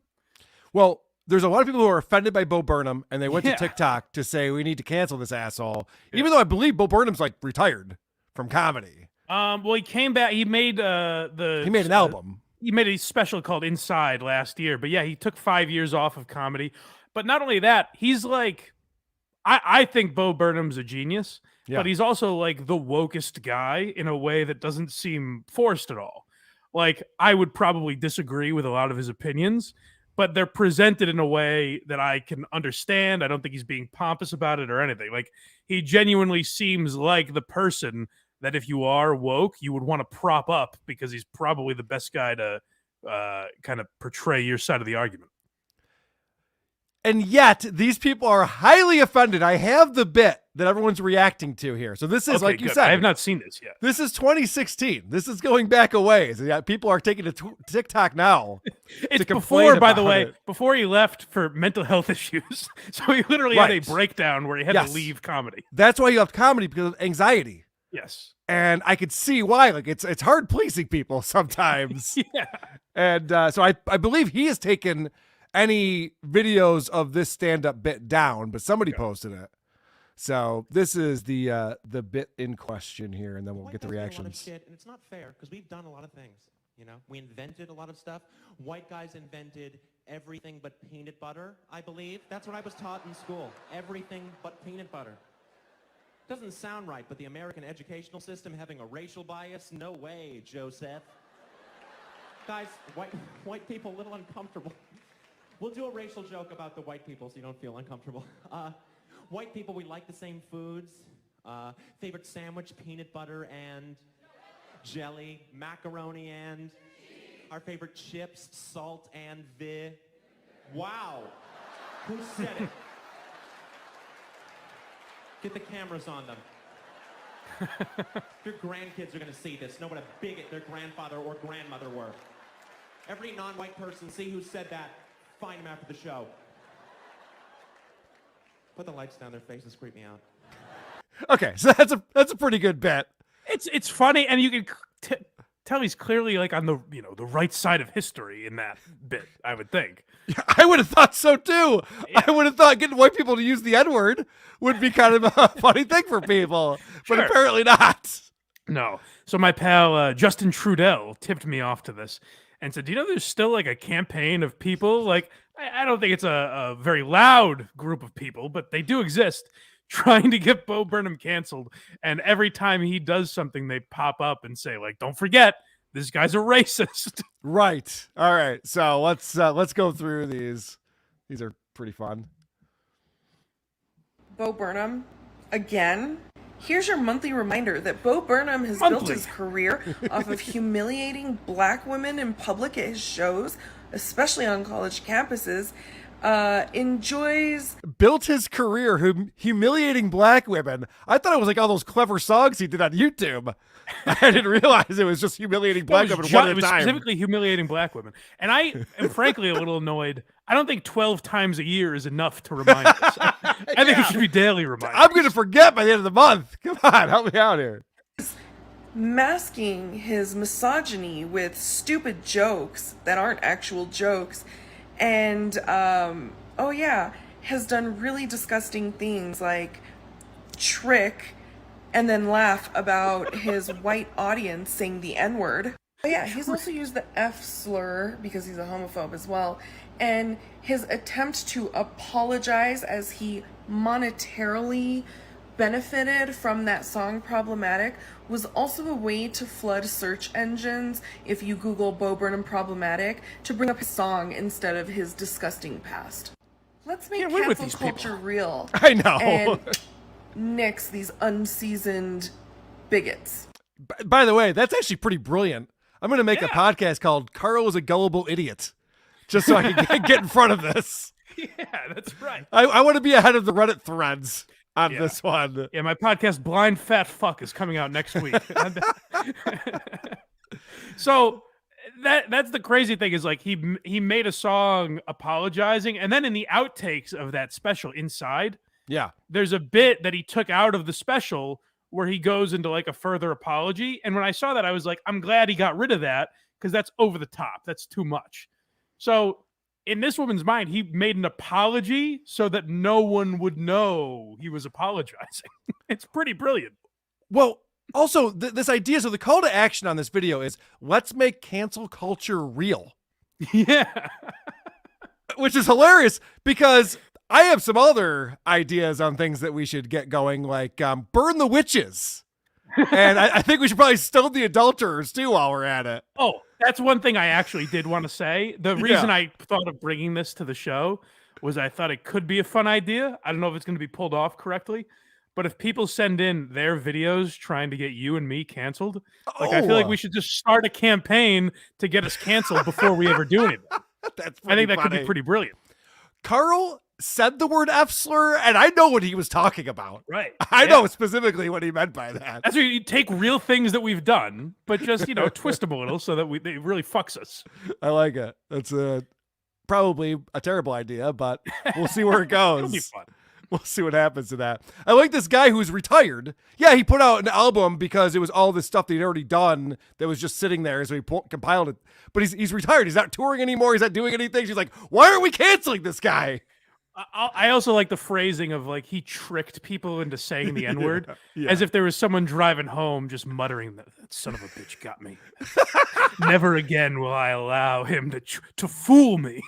[SPEAKER 5] Well, there's a lot of people who are offended by Bo Burnham, and they went to TikTok to say we need to cancel this asshole, even though I believe Bo Burnham's like retired from comedy.
[SPEAKER 4] Well, he came back. He made
[SPEAKER 5] he made an album.
[SPEAKER 4] He made a special called Inside last year. But yeah, he took 5 years off of comedy. But not only that, he's like I think Bo Burnham's a genius,
[SPEAKER 5] Yeah.
[SPEAKER 4] but he's also like the wokest guy in a way that doesn't seem forced at all. Like, I would probably disagree with a lot of his opinions, but they're presented in a way that I can understand. I don't think he's being pompous about it or anything. Like, he genuinely seems like the person that if you are woke, you would want to prop up because he's probably the best guy to kind of portray your side of the argument.
[SPEAKER 5] And yet, these people are highly offended. I have the bit that everyone's reacting to here. So this is,
[SPEAKER 4] Okay,
[SPEAKER 5] like you
[SPEAKER 4] good.
[SPEAKER 5] said,
[SPEAKER 4] I have not seen this yet.
[SPEAKER 5] this is 2016. This is going back a ways. Yeah, people are taking to TikTok now.
[SPEAKER 4] It's
[SPEAKER 5] to complain
[SPEAKER 4] before, by the
[SPEAKER 5] about
[SPEAKER 4] way,
[SPEAKER 5] it.
[SPEAKER 4] before he left for mental health issues. So he literally had a
[SPEAKER 5] Right.
[SPEAKER 4] breakdown where he had
[SPEAKER 5] Yes.
[SPEAKER 4] to leave comedy.
[SPEAKER 5] That's why you left comedy, because of anxiety.
[SPEAKER 4] Yes.
[SPEAKER 5] And I could see why. Like, it's hard pleasing people sometimes.
[SPEAKER 4] Yeah.
[SPEAKER 5] And so I believe he has taken any videos of this stand-up bit down, but somebody posted it. So this is the bit in question here, and then we'll get the reactions.
[SPEAKER 10] Shit, and it's not fair because we've done a lot of things. You know, we invented a lot of stuff. White guys invented everything but peanut butter, I believe. That's what I was taught in school. Everything but peanut butter. Doesn't sound right, but the American educational system having a racial bias? No way, Joseph. Guys, white people a little uncomfortable. We'll do a racial joke about the white people so you don't feel uncomfortable. White people, we like the same foods. Favorite sandwich, peanut butter and jelly, macaroni and our favorite chips, salt and Wow. Who said it? Get the cameras on them. Your grandkids are going to see this. Know what a bigot their grandfather or grandmother were. Every non-white person, see who said that. Find them after the show. Put the lights down, their faces creep me out.
[SPEAKER 5] Okay, so that's a pretty good bet.
[SPEAKER 4] It's funny, and you can tell he's clearly like on the the right side of history in that bit. I would think.
[SPEAKER 5] Yeah, I would have thought so too.
[SPEAKER 4] Yeah.
[SPEAKER 5] I would have thought getting white people to use the N-word would be kind of a funny thing for people, but
[SPEAKER 4] Sure.
[SPEAKER 5] apparently not.
[SPEAKER 4] No. So my pal Justin Trudell tipped me off to this and said, "Do you know there's still like a campaign of people? Like, I don't think it's a very loud group of people, but they do exist." Trying to get Bo Burnham canceled, and every time he does something, they pop up and say, like, "Don't forget, this guy's a racist."
[SPEAKER 5] Right. All right. So let's go through these. These are pretty fun.
[SPEAKER 11] Bo Burnham, again. Here's your monthly reminder that Bo Burnham has built his career off of humiliating black women in public at his shows, especially on college campuses. Enjoys
[SPEAKER 5] Built his career humiliating black women. I thought it was like all those clever songs he did on YouTube. I didn't realize it was just humiliating black women one
[SPEAKER 4] It
[SPEAKER 5] at a
[SPEAKER 4] was
[SPEAKER 5] time.
[SPEAKER 4] specifically humiliating black women, and I am frankly a little annoyed. I don't think 12 times a year is enough to remind us. I think it should be daily reminders.
[SPEAKER 5] I'm going to forget by the end of the month. Come on, help me out here.
[SPEAKER 11] masking his misogyny with stupid jokes that aren't actual jokes, and has done really disgusting things like trick and then laugh about his white audience saying the N-word. But yeah, he's also used the F slur because he's a homophobe as well. And his attempt to apologize as he monetarily benefited from that song Problematic was also a way to flood search engines, if you Google Bo Burnham Problematic, to bring up his song instead of his disgusting past. Let's make cancel culture real.
[SPEAKER 5] I know.
[SPEAKER 11] And nix these unseasoned bigots.
[SPEAKER 5] By the way, that's actually pretty brilliant. I'm going to make a podcast called Carl is a Gullible Idiot, just so I can get in front of this.
[SPEAKER 4] Yeah, that's right.
[SPEAKER 5] I want to be ahead of the Reddit threads on this one.
[SPEAKER 4] Yeah, my podcast Blind Fat Fuck is coming out next week. So that's the crazy thing is like he made a song apologizing, and then in the outtakes of that special Inside, there's a bit that he took out of the special where he goes into like a further apology. And when I saw that, I was like, I'm glad he got rid of that because that's over the top. That's too much. So in this woman's mind, he made an apology so that no one would know he was apologizing. It's pretty brilliant.
[SPEAKER 5] Well, also this idea, so the call to action on this video is let's make cancel culture real.
[SPEAKER 4] Yeah.
[SPEAKER 5] Which is hilarious because I have some other ideas on things that we should get going, like burn the witches. And I think we should probably stone the adulterers too while we're at it.
[SPEAKER 4] Oh, that's one thing I actually did want to say. The reason I thought of bringing this to the show was I thought it could be a fun idea. I don't know if it's going to be pulled off correctly, but if people send in their videos trying to get you and me canceled, like I feel like we should just start a campaign to get us canceled before we ever do anything. I think that could be pretty brilliant.
[SPEAKER 5] Carl said the word F slur, and I know what he was talking about.
[SPEAKER 4] Right.
[SPEAKER 5] I know specifically what he meant by that.
[SPEAKER 4] That's where you take real things that we've done, but just, twist them a little so that it really fucks us.
[SPEAKER 5] I like it. That's probably a terrible idea, but we'll see where it goes.
[SPEAKER 4] It'll be fun.
[SPEAKER 5] We'll see what happens to that. I like this guy who's retired. Yeah, he put out an album because it was all this stuff that he'd already done that was just sitting there, so he compiled it. But he's retired. He's not touring anymore. He's not doing anything. She's like, why aren't we canceling this guy?
[SPEAKER 4] I also like the phrasing of like he tricked people into saying the N-word as if there was someone driving home just muttering that son of a bitch got me. Never again will I allow him to fool me.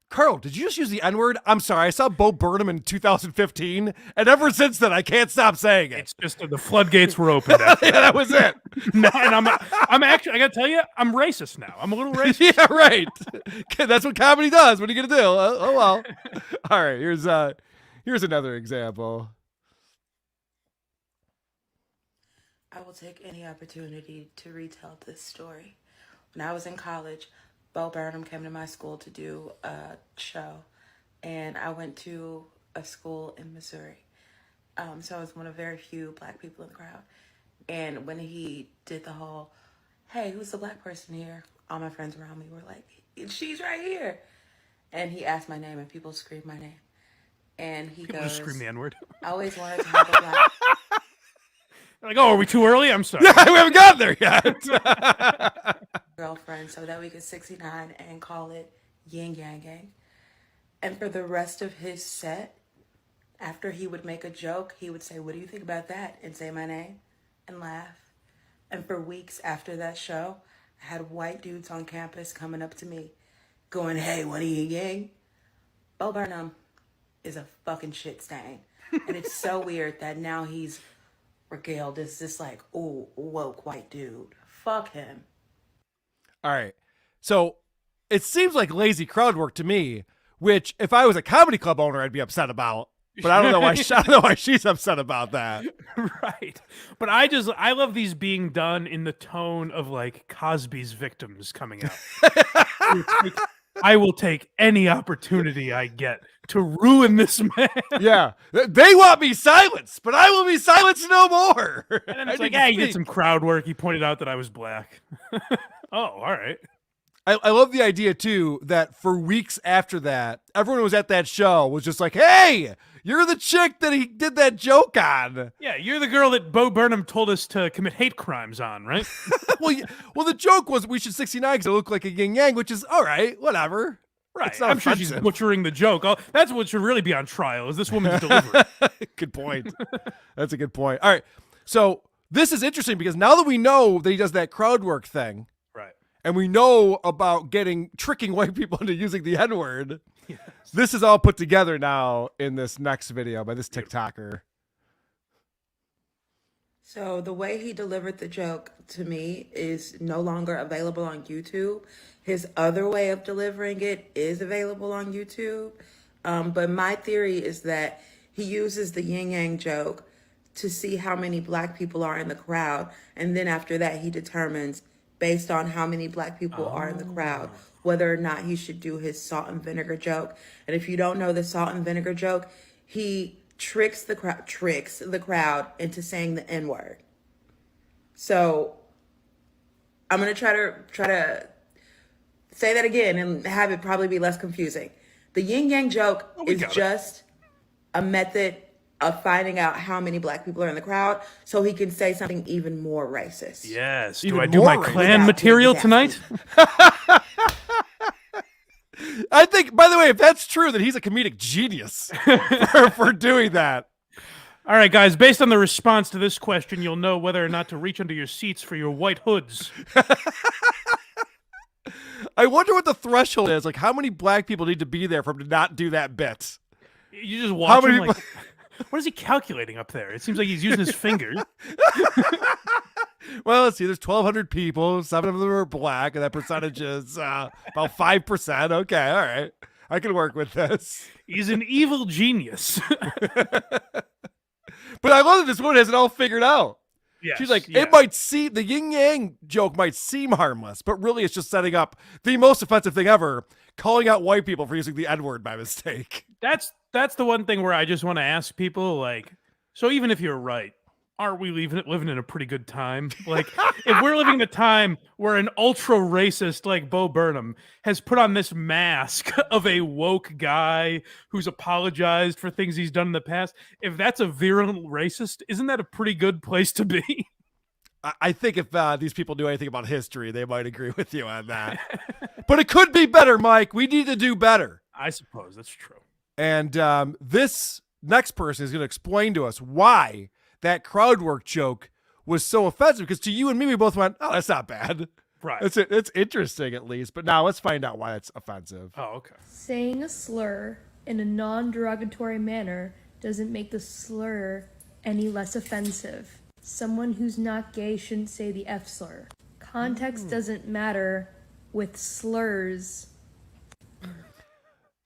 [SPEAKER 5] Carl, did you just use the N-word? I'm sorry. I saw Bo Burnham in 2015, and ever since then, I can't stop saying it.
[SPEAKER 4] It's just the floodgates were opened.
[SPEAKER 5] Yeah, that was it.
[SPEAKER 4] No, and I'm actually, I got to tell you, I'm racist now. I'm a little racist.
[SPEAKER 5] Yeah, right. That's what comedy does. What are you going to do? Oh, well. All right, here's another example.
[SPEAKER 12] I will take any opportunity to retell this story. When I was in college, Bo Burnham came to my school to do a show, and I went to a school in Missouri. So I was one of very few black people in the crowd. And when he did the whole, hey, who's the black person here? All my friends around me were like, she's right here. And he asked my name, and people screamed my name. And he
[SPEAKER 4] people
[SPEAKER 12] goes,
[SPEAKER 4] just scream the N-word.
[SPEAKER 12] I always wanted to have a black...
[SPEAKER 4] They're like, oh, are we too early? I'm sorry.
[SPEAKER 5] Yeah, we haven't gotten there yet.
[SPEAKER 12] girlfriend so that we could 69 and call it Yin Yang Gang. And for the rest of his set, after he would make a joke, he would say, what do you think about that? And say my name and laugh. And for weeks after that show, I had white dudes on campus coming up to me going, hey, what are you gang? Bo Burnham is a fucking shit stain. And it's so weird that now he's regaled as this like, ooh, woke white dude. Fuck him.
[SPEAKER 5] All right. So it seems like lazy crowd work to me, which if I was a comedy club owner, I'd be upset about. But I don't know why I don't know why she's upset about that.
[SPEAKER 4] Right. But I love these being done in the tone of like Cosby's Victims coming out. I will take any opportunity I get to ruin this man.
[SPEAKER 5] Yeah. They want me silenced, but I will be silenced no more.
[SPEAKER 4] And then it's like, hey, he did some crowd work. He pointed out that I was black. Oh, all right.
[SPEAKER 5] I love the idea, too, that for weeks after that, everyone who was at that show was just like, hey, you're the chick that he did that joke on.
[SPEAKER 4] Yeah, you're the girl that Bo Burnham told us to commit hate crimes on, right?
[SPEAKER 5] well, the joke was we should 69 because it looked like a yin yang, which is all right, whatever.
[SPEAKER 4] Right.
[SPEAKER 5] It's not
[SPEAKER 4] I'm sure she's butchering the joke. That's what should really be on trial, is this woman's delivery.
[SPEAKER 5] Good point. That's a good point. All right. So this is interesting because now that we know that he does that crowd work thing,
[SPEAKER 4] right,
[SPEAKER 5] and we know about tricking white people into using the N-word, yes. This is all put together now in this next video by this TikToker.
[SPEAKER 12] So the way he delivered the joke to me is no longer available on YouTube. His other way of delivering it is available on YouTube. But my theory is that he uses the yin yang joke to see how many black people are in the crowd. And then after that, he determines, based on how many black people are in the crowd, whether or not he should do his salt and vinegar joke. And if you don't know the salt and vinegar joke, he tricks the crowd into saying the N-word. So I'm going to try to say that again and have it probably be less confusing. The yin yang joke is just a method of finding out how many black people are in the crowd so he can say something even more racist.
[SPEAKER 4] Yes. Do I do my Klan material tonight?
[SPEAKER 5] I think, by the way, if that's true, then he's a comedic genius for doing that.
[SPEAKER 4] All right, guys, based on the response to this question, you'll know whether or not to reach under your seats for your white hoods.
[SPEAKER 5] I wonder what the threshold is. Like, how many black people need to be there for him to not do that bit?
[SPEAKER 4] You just watch him like, what is he calculating up there? It seems like he's using his fingers.
[SPEAKER 5] Well, let's see. There's 1,200 people. 7 of them are black, and that percentage is about 5%. Okay, all right. I can work with this.
[SPEAKER 4] He's an evil genius.
[SPEAKER 5] But I love that this woman has it all figured out.
[SPEAKER 4] Yes,
[SPEAKER 5] She's like,
[SPEAKER 4] yeah.
[SPEAKER 5] it might seem, the yin yang joke might seem harmless, but really it's just setting up the most offensive thing ever, calling out white people for using the N-word by mistake.
[SPEAKER 4] That's the one thing where I just want to ask people, like, so even if you're right, aren't we living in a pretty good time? Like, if we're living in a time where an ultra racist like Bo Burnham has put on this mask of a woke guy who's apologized for things he's done in the past, if that's a virulent racist, isn't that a pretty good place to be?
[SPEAKER 5] I think if these people knew anything about history, they might agree with you on that. But it could be better, Mike. We need to do better.
[SPEAKER 4] I suppose that's true.
[SPEAKER 5] And this next person is going to explain to us why that crowd work joke was so offensive, because to you and me, we both went, oh, that's not bad.
[SPEAKER 4] Right.
[SPEAKER 5] It's interesting at least. But now let's find out why it's offensive.
[SPEAKER 4] Oh, okay.
[SPEAKER 13] Saying a slur in a non-derogatory manner doesn't make the slur any less offensive. Someone who's not gay shouldn't say the F slur. Context doesn't matter with slurs.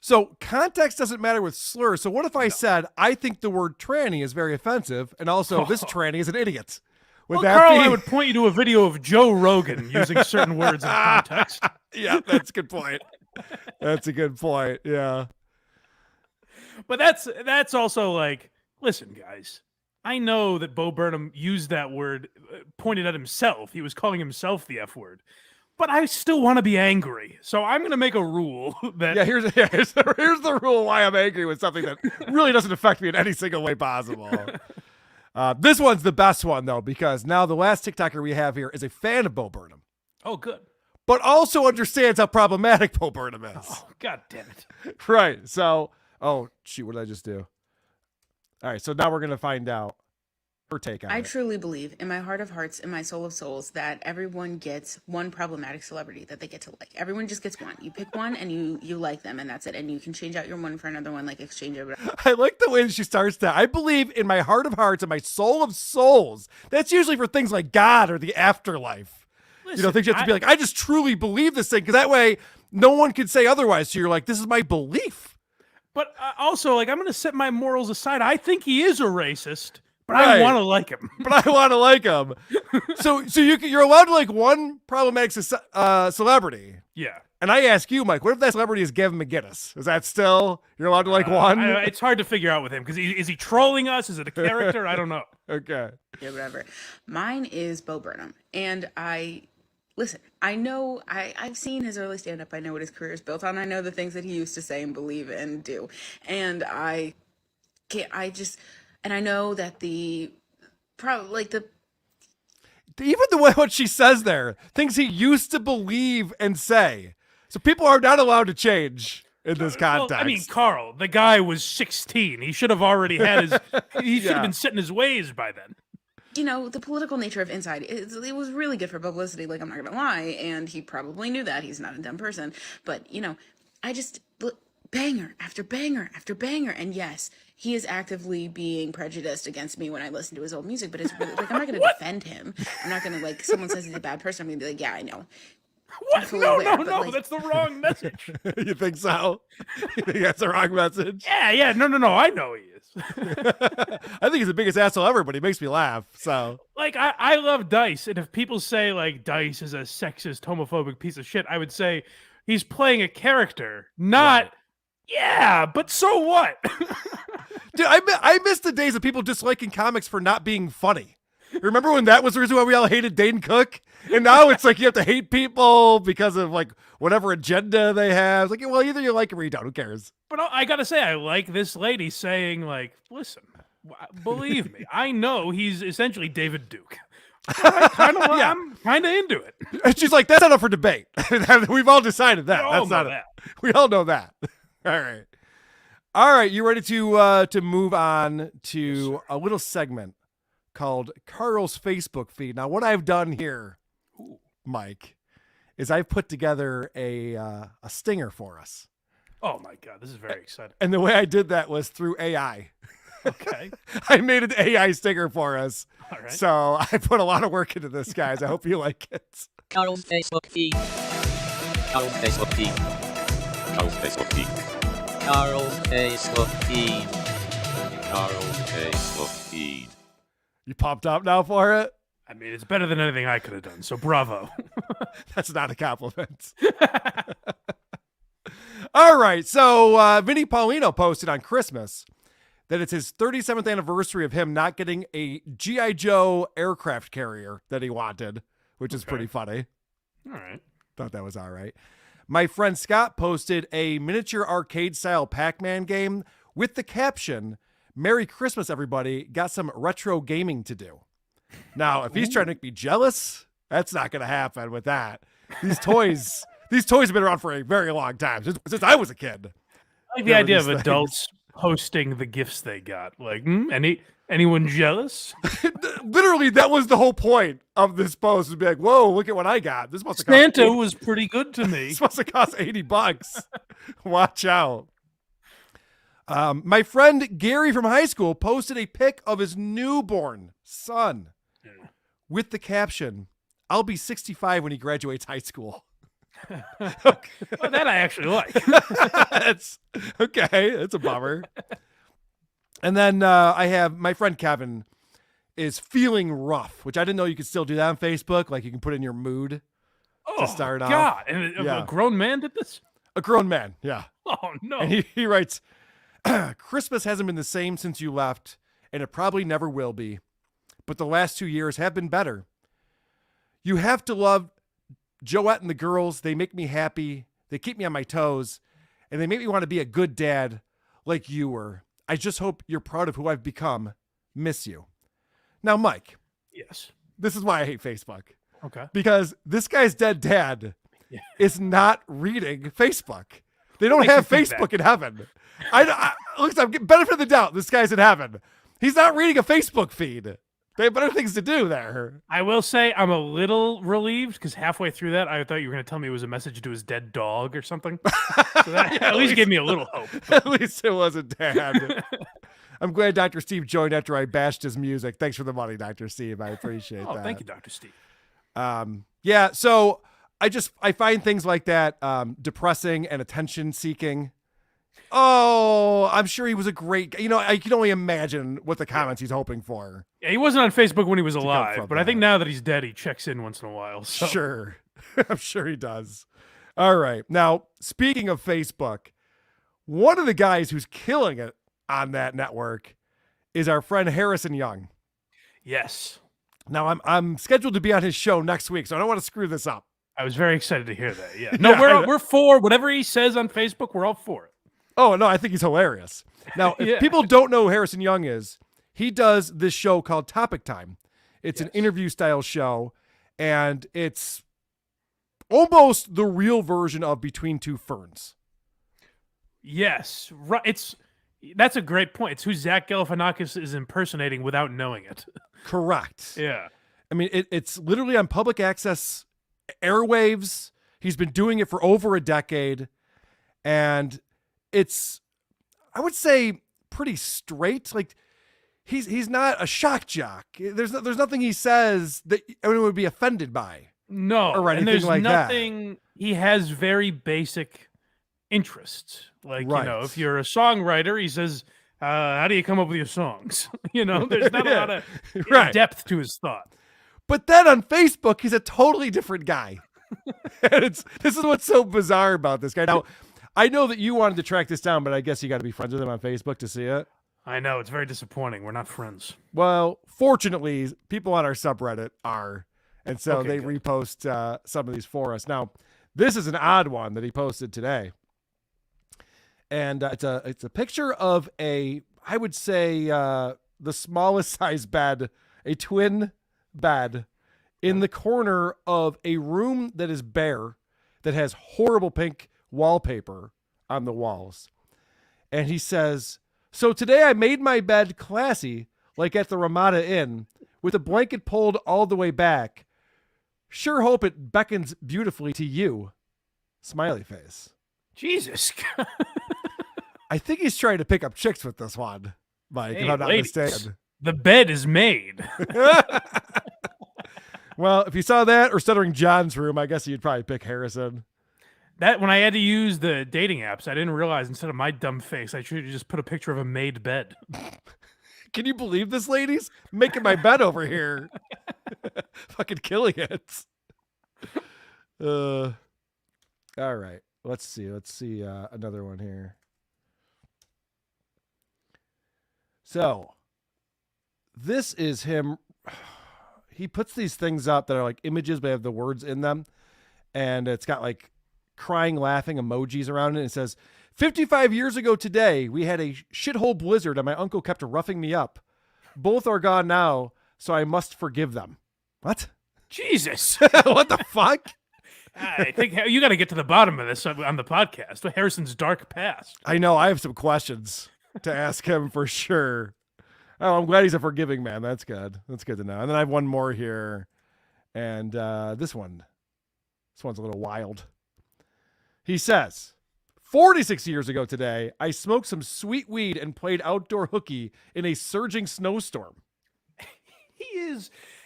[SPEAKER 5] So context doesn't matter with slurs. So what if I said, I think the word tranny is very offensive, and also this tranny is an idiot? Would that
[SPEAKER 4] Carl,
[SPEAKER 5] be...
[SPEAKER 4] I would point you to a video of Joe Rogan using certain words in context.
[SPEAKER 5] Yeah, that's a good point. That's a good point. Yeah.
[SPEAKER 4] But that's also like, listen, guys, I know that Bo Burnham used that word, pointed at himself. He was calling himself the F word. But I still want to be angry. So I'm going to make a rule that...
[SPEAKER 5] Yeah, here's the rule why I'm angry with something that really doesn't affect me in any single way possible. This one's the best one, though, because now the last TikToker we have here is a fan of Bo Burnham.
[SPEAKER 4] Oh, good.
[SPEAKER 5] But also understands how problematic Bo Burnham is.
[SPEAKER 4] Oh, God damn it.
[SPEAKER 5] Right. So, oh, shoot, what did I just do? All right, so now we're going to find out her take on
[SPEAKER 14] I
[SPEAKER 5] it.
[SPEAKER 14] truly believe in my heart of hearts, in my soul of souls, that everyone gets one problematic celebrity that they get to like. Everyone just gets one. You pick one and you like them, and that's it. And you can change out your one for another one, like exchange it.
[SPEAKER 5] I like the way that she starts that. I believe in my heart of hearts and my soul of souls. That's usually for things like God or the afterlife.
[SPEAKER 4] Listen,
[SPEAKER 5] things you have to be like, I just truly believe this thing, because that way no one can say otherwise. So you're like, this is my belief.
[SPEAKER 4] But also, like, I'm going to set my morals aside. I think he is a racist. But
[SPEAKER 5] Right.
[SPEAKER 4] I want to like him.
[SPEAKER 5] But I want to like him. So you're allowed to like one problematic celebrity.
[SPEAKER 4] Yeah.
[SPEAKER 5] And I ask you, Mike, what if that celebrity is Gavin McGinnis? Is that still, you're allowed to like one?
[SPEAKER 4] It's hard to figure out with him, because is he trolling us? Is it a character? I don't know.
[SPEAKER 5] Okay.
[SPEAKER 14] Yeah, whatever. Mine is Bo Burnham, and listen, I know, I've seen his early stand-up. I know what his career is built on. I know the things that he used to say and believe and do. And I know that even
[SPEAKER 5] the way what she says there, things he used to believe and say. So people are not allowed to change in this context.
[SPEAKER 4] Well, I mean, Carl, the guy was 16. He should have already had his, he should
[SPEAKER 5] Yeah.
[SPEAKER 4] have been set in his ways by then.
[SPEAKER 14] the political nature of Inside, it was really good for publicity, like, I'm not gonna lie, and he probably knew that. He's not a dumb person. But, I just, banger after banger after banger, and yes, he is actively being prejudiced against me when I listen to his old music, but it's really, like, I'm not gonna defend him. I'm not gonna, like, someone says he's a bad person, I'm gonna be like, yeah, I know.
[SPEAKER 4] What? No, that's the wrong message.
[SPEAKER 5] You think so? You think that's the wrong message?
[SPEAKER 4] Yeah, no, I know he is.
[SPEAKER 5] I think he's the biggest asshole ever, but he makes me laugh, so.
[SPEAKER 4] Like, I love Dice, and if people say, like, Dice is a sexist, homophobic piece of shit, I would say he's playing a character, not... Right. Yeah, but so what?
[SPEAKER 5] Dude, I miss the days of people disliking comics for not being funny. Remember when that was the reason why we all hated Dane Cook? And now it's like you have to hate people because of like whatever agenda they have. It's like, well, either you like him or you don't. Who cares?
[SPEAKER 4] But I gotta say, I like this lady saying, like, listen, believe me, I know he's essentially David Duke. I'm kind of into it.
[SPEAKER 5] And she's like, that's not up for debate. We've all decided that. We all know that. All right. You ready to move on to a little segment called Carl's Facebook feed? Now, what I've done here, Mike, is I've put together a stinger for us.
[SPEAKER 4] Oh my God, this is very exciting.
[SPEAKER 5] And the way I did that was through AI.
[SPEAKER 4] Okay.
[SPEAKER 5] I made an AI sticker for us.
[SPEAKER 4] All right.
[SPEAKER 5] So I put a lot of work into this, guys. I hope you like it.
[SPEAKER 2] Carl's Facebook feed. Carl's Facebook feed. Carl's Facebook feed. Carl's Facebook feed. Carl's Facebook feed.
[SPEAKER 5] You pumped up now for it?
[SPEAKER 4] I mean, it's better than anything I could have done, so bravo.
[SPEAKER 5] That's not a compliment. All right, so Vinny Paulino posted on Christmas that it's his 37th anniversary of him not getting a G.I. Joe aircraft carrier that he wanted, which is pretty funny.
[SPEAKER 4] All right.
[SPEAKER 5] Thought that was all right. My friend Scott posted a miniature arcade-style Pac-Man game with the caption, "Merry Christmas, everybody. Got some retro gaming to do." Now, if he's trying to make me jealous, that's not going to happen with that. These toys have been around for a very long time, since I was a kid.
[SPEAKER 4] I like the idea of adults posting the gifts they got. Like, anyone jealous?
[SPEAKER 5] Literally, that was the whole point of this post, to be like, whoa, look at what I got. This must have cost
[SPEAKER 4] Santa was pretty good to me.
[SPEAKER 5] This must have cost $80. Watch out. My friend Gary from high school posted a pic of his newborn son with the caption, "I'll be 65 when he graduates high school."
[SPEAKER 4] Well, that I actually like.
[SPEAKER 5] That's okay. That's a bummer. And then I have my friend Kevin is feeling rough, which I didn't know you could still do that on Facebook. Like you can put in your mood to start off.
[SPEAKER 4] God. And a grown man did this?
[SPEAKER 5] A grown man, yeah.
[SPEAKER 4] Oh, no.
[SPEAKER 5] And he writes, "Christmas hasn't been the same since you left, and it probably never will be. But the last 2 years have been better. You have to love Joette and the girls. They make me happy. They keep me on my toes, and they make me want to be a good dad like you were. I just hope you're proud of who I've become. Miss you." Now, Mike.
[SPEAKER 4] Yes.
[SPEAKER 5] This is why I hate Facebook.
[SPEAKER 4] Okay.
[SPEAKER 5] Because this guy's dead dad is not reading Facebook. They don't have Facebook in heaven. Look, I'm getting benefit of the doubt. This guy's in heaven. He's not reading a Facebook feed. They have better things to do there.
[SPEAKER 4] I will say I'm a little relieved because halfway through that, I thought you were going to tell me it was a message to his dead dog or something. So that at least gave me a little hope.
[SPEAKER 5] At least it wasn't Dad. I'm glad Dr. Steve joined after I bashed his music. Thanks for the money, Dr. Steve. I appreciate that.
[SPEAKER 4] Thank you, Dr. Steve.
[SPEAKER 5] Yeah, so I find things like that depressing and attention seeking. Oh, I'm sure he was a great guy. I can only imagine what the comments he's hoping for.
[SPEAKER 4] Yeah, he wasn't on Facebook when he was alive, but I think now that he's dead, he checks in once in a while. So.
[SPEAKER 5] Sure. I'm sure he does. All right. Now, speaking of Facebook, one of the guys who's killing it on that network is our friend Harrison Young.
[SPEAKER 4] Yes.
[SPEAKER 5] Now, I'm scheduled to be on his show next week, so I don't want to screw this up.
[SPEAKER 4] I was very excited to hear that. Yeah. No, we're for whatever he says on Facebook. We're all for it.
[SPEAKER 5] Oh, no, I think he's hilarious. Now, if people don't know who Harrison Young is, he does this show called Topic Time. It's an interview style show, and it's almost the real version of Between Two Ferns.
[SPEAKER 4] Yes. Right. That's a great point. It's who Zach Galifianakis is impersonating without knowing it.
[SPEAKER 5] Correct.
[SPEAKER 4] Yeah.
[SPEAKER 5] I mean, it's literally on public access airwaves. He's been doing it for over a decade, and it's, I would say, pretty straight. Like he's not a shock jock. There's nothing he says that anyone would be offended by.
[SPEAKER 4] No,
[SPEAKER 5] or anything
[SPEAKER 4] and there's
[SPEAKER 5] like
[SPEAKER 4] nothing. That. He has very basic interests. Like if you're a songwriter, he says, "How do you come up with your songs?" There's not a lot of depth to his thought.
[SPEAKER 5] But then on Facebook, he's a totally different guy. And this is what's so bizarre about this guy. Now, I know that you wanted to track this down, but I guess you got to be friends with him on Facebook to see it.
[SPEAKER 4] I know. It's very disappointing. We're not friends.
[SPEAKER 5] Well, fortunately, people on our subreddit are. And so they repost some of these for us. Now, this is an odd one that he posted today. And it's a picture of I would say, the smallest size bed, a twin bed in the corner of a room that is bare, that has horrible pink wallpaper on the walls. And he says, "So today I made my bed classy, like at the Ramada Inn, with a blanket pulled all the way back. Sure hope it beckons beautifully to you." Smiley face.
[SPEAKER 4] Jesus.
[SPEAKER 5] I think he's trying to pick up chicks with this one, Mike, if
[SPEAKER 4] Hey,
[SPEAKER 5] I'm not
[SPEAKER 4] ladies,
[SPEAKER 5] mistaken.
[SPEAKER 4] the bed is made.
[SPEAKER 5] Well, if you saw that or Stuttering John's room, I guess you'd probably pick Harrison.
[SPEAKER 4] That when I had to use the dating apps, I didn't realize instead of my dumb face, I should have just put a picture of a made bed.
[SPEAKER 5] Can you believe this, ladies? Making my bed over here. Fucking killing it. All right. Let's see. Another one here. So, this is him. He puts these things up that are like images, but have the words in them. And it's got like crying, laughing emojis around it. It says, 55 years ago today, we had a shithole blizzard and my uncle kept roughing me up. Both are gone now, so I must forgive them. What?
[SPEAKER 4] Jesus.
[SPEAKER 5] What the fuck?
[SPEAKER 4] I think you got to get to the bottom of this on the podcast. Harrison's dark past.
[SPEAKER 5] I know. I have some questions to ask him for sure. Oh, I'm glad he's a forgiving man. That's good. That's good to know. And then I have one more here. And this one's a little wild. He says, 46 years ago today, I smoked some sweet weed and played outdoor hooky in a surging snowstorm.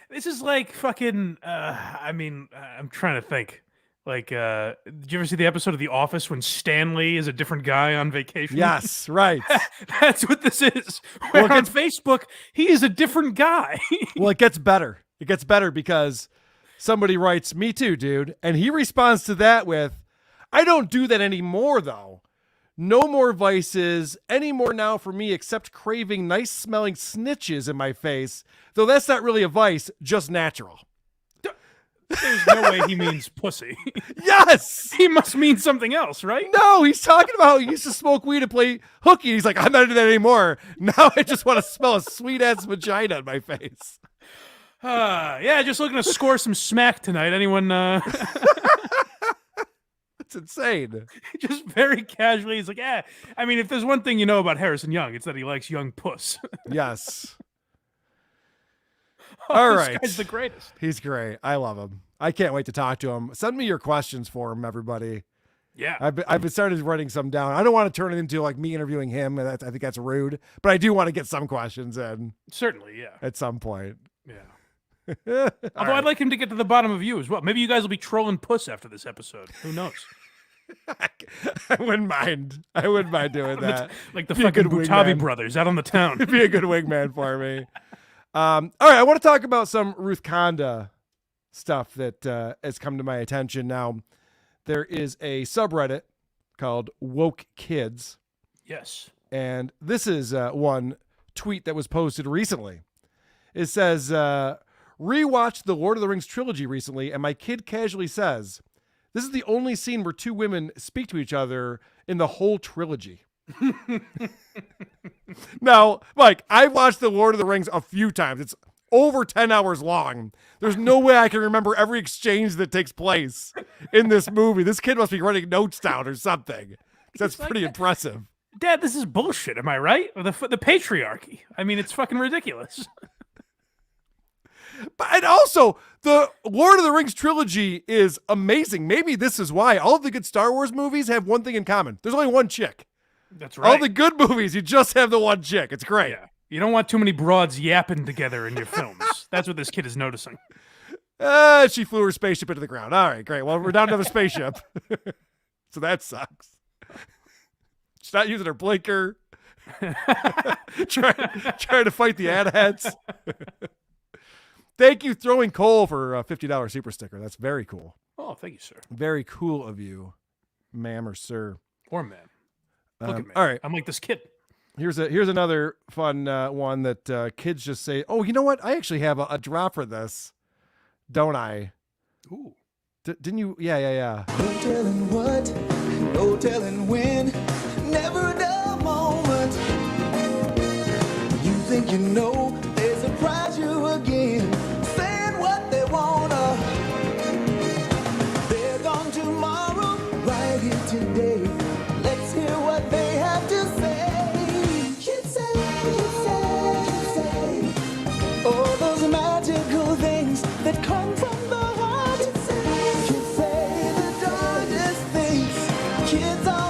[SPEAKER 4] This is like fucking, I'm trying to think. Like, did you ever see the episode of The Office when Stanley is a different guy on vacation?
[SPEAKER 5] Yes, right.
[SPEAKER 4] That's what this is. Where on Facebook, he is a different guy.
[SPEAKER 5] Well, it gets better. It gets better because somebody writes, me too, dude. And he responds to that with, I don't do that anymore, though. No more vices anymore now for me except craving nice smelling snitches in my face. Though that's not really a vice, just natural.
[SPEAKER 4] There's no way he means pussy.
[SPEAKER 5] Yes!
[SPEAKER 4] He must mean something else, right?
[SPEAKER 5] No, he's talking about how he used to smoke weed and play hooky. He's like, I'm not doing that anymore. Now I just want to smell a sweet-ass vagina in my face.
[SPEAKER 4] Yeah, just looking to score some smack tonight. Anyone?
[SPEAKER 5] It's insane.
[SPEAKER 4] Just very casually, he's like, yeah. I mean, if there's one thing you know about Harrison Young, it's that he likes young puss.
[SPEAKER 5] Yes.
[SPEAKER 4] Oh,
[SPEAKER 5] All
[SPEAKER 4] this
[SPEAKER 5] right.
[SPEAKER 4] guy's the greatest.
[SPEAKER 5] He's great. I love him. I can't wait to talk to him. Send me your questions for him, everybody.
[SPEAKER 4] Yeah.
[SPEAKER 5] I've been started writing some down. I don't want to turn it into like me interviewing him. I think that's rude, but I do want to get some questions in.
[SPEAKER 4] Certainly, yeah.
[SPEAKER 5] At some point.
[SPEAKER 4] Yeah. Although I'd like him to get to the bottom of you as well. Maybe you guys will be trolling puss after this episode. Who knows?
[SPEAKER 5] I wouldn't mind. I wouldn't mind doing that.
[SPEAKER 4] Like the
[SPEAKER 5] Be a
[SPEAKER 4] fucking
[SPEAKER 5] good
[SPEAKER 4] Butabi
[SPEAKER 5] wingman.
[SPEAKER 4] brothers out on the town.
[SPEAKER 5] It'd be a good wingman for me. All right, I want to talk about some Ruth Conda stuff that has come to my attention. Now, there is a subreddit called Woke Kids.
[SPEAKER 4] Yes.
[SPEAKER 5] And this is one tweet that was posted recently. It says, rewatched the Lord of the Rings trilogy recently, and my kid casually says, this is the only scene where two women speak to each other in the whole trilogy. Now, Mike, I've watched the Lord of the Rings a few times. It's over 10 hours long. There's no way I can remember every exchange that takes place in this movie. This kid must be writing notes down or something. That's pretty impressive.
[SPEAKER 4] Dad, this is bullshit. Am I right? The patriarchy. I mean, it's fucking ridiculous.
[SPEAKER 5] And also, the Lord of the Rings trilogy is amazing. Maybe this is why all of the good Star Wars movies have one thing in common. There's only one chick.
[SPEAKER 4] That's right.
[SPEAKER 5] All the good movies, you just have the one chick. It's great.
[SPEAKER 4] Yeah. You don't want too many broads yapping together in your films. That's what this kid is noticing.
[SPEAKER 5] She flew her spaceship into the ground. All right, great. Well, we're down to another spaceship. So that sucks. She's not using her blinker. trying to fight the adheads. Thank you, Throwing Coal, for a $50 super sticker. That's very cool.
[SPEAKER 4] Oh, thank you, sir.
[SPEAKER 5] Very cool of you, ma'am or sir.
[SPEAKER 4] Or man. Look at me.
[SPEAKER 5] All right.
[SPEAKER 4] I'm like this kid.
[SPEAKER 5] Here's another fun one that kids just say, oh, you know what? I actually have a drop for this, don't I?
[SPEAKER 4] Ooh.
[SPEAKER 5] Didn't you? Yeah.
[SPEAKER 15] No telling what, no telling when, never a dull moment. You think you know, they surprise you again, saying what they wanna. They're gone tomorrow, right here today. Let's hear what they have to say. Kids say, oh, those magical things that come from the heart. Kids say the darndest things. Kids are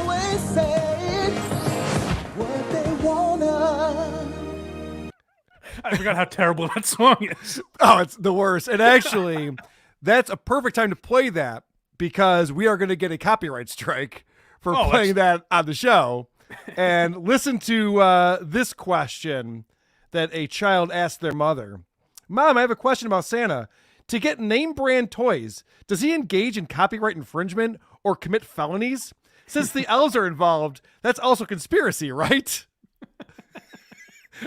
[SPEAKER 4] I forgot how terrible that song is.
[SPEAKER 5] Oh, it's the worst. And actually, that's a perfect time to play that because we are going to get a copyright strike for playing that on the show. And listen to this question that a child asked their mother. Mom, I have a question about Santa. To get name brand toys, does he engage in copyright infringement or commit felonies? Since the elves are involved, that's also conspiracy, right?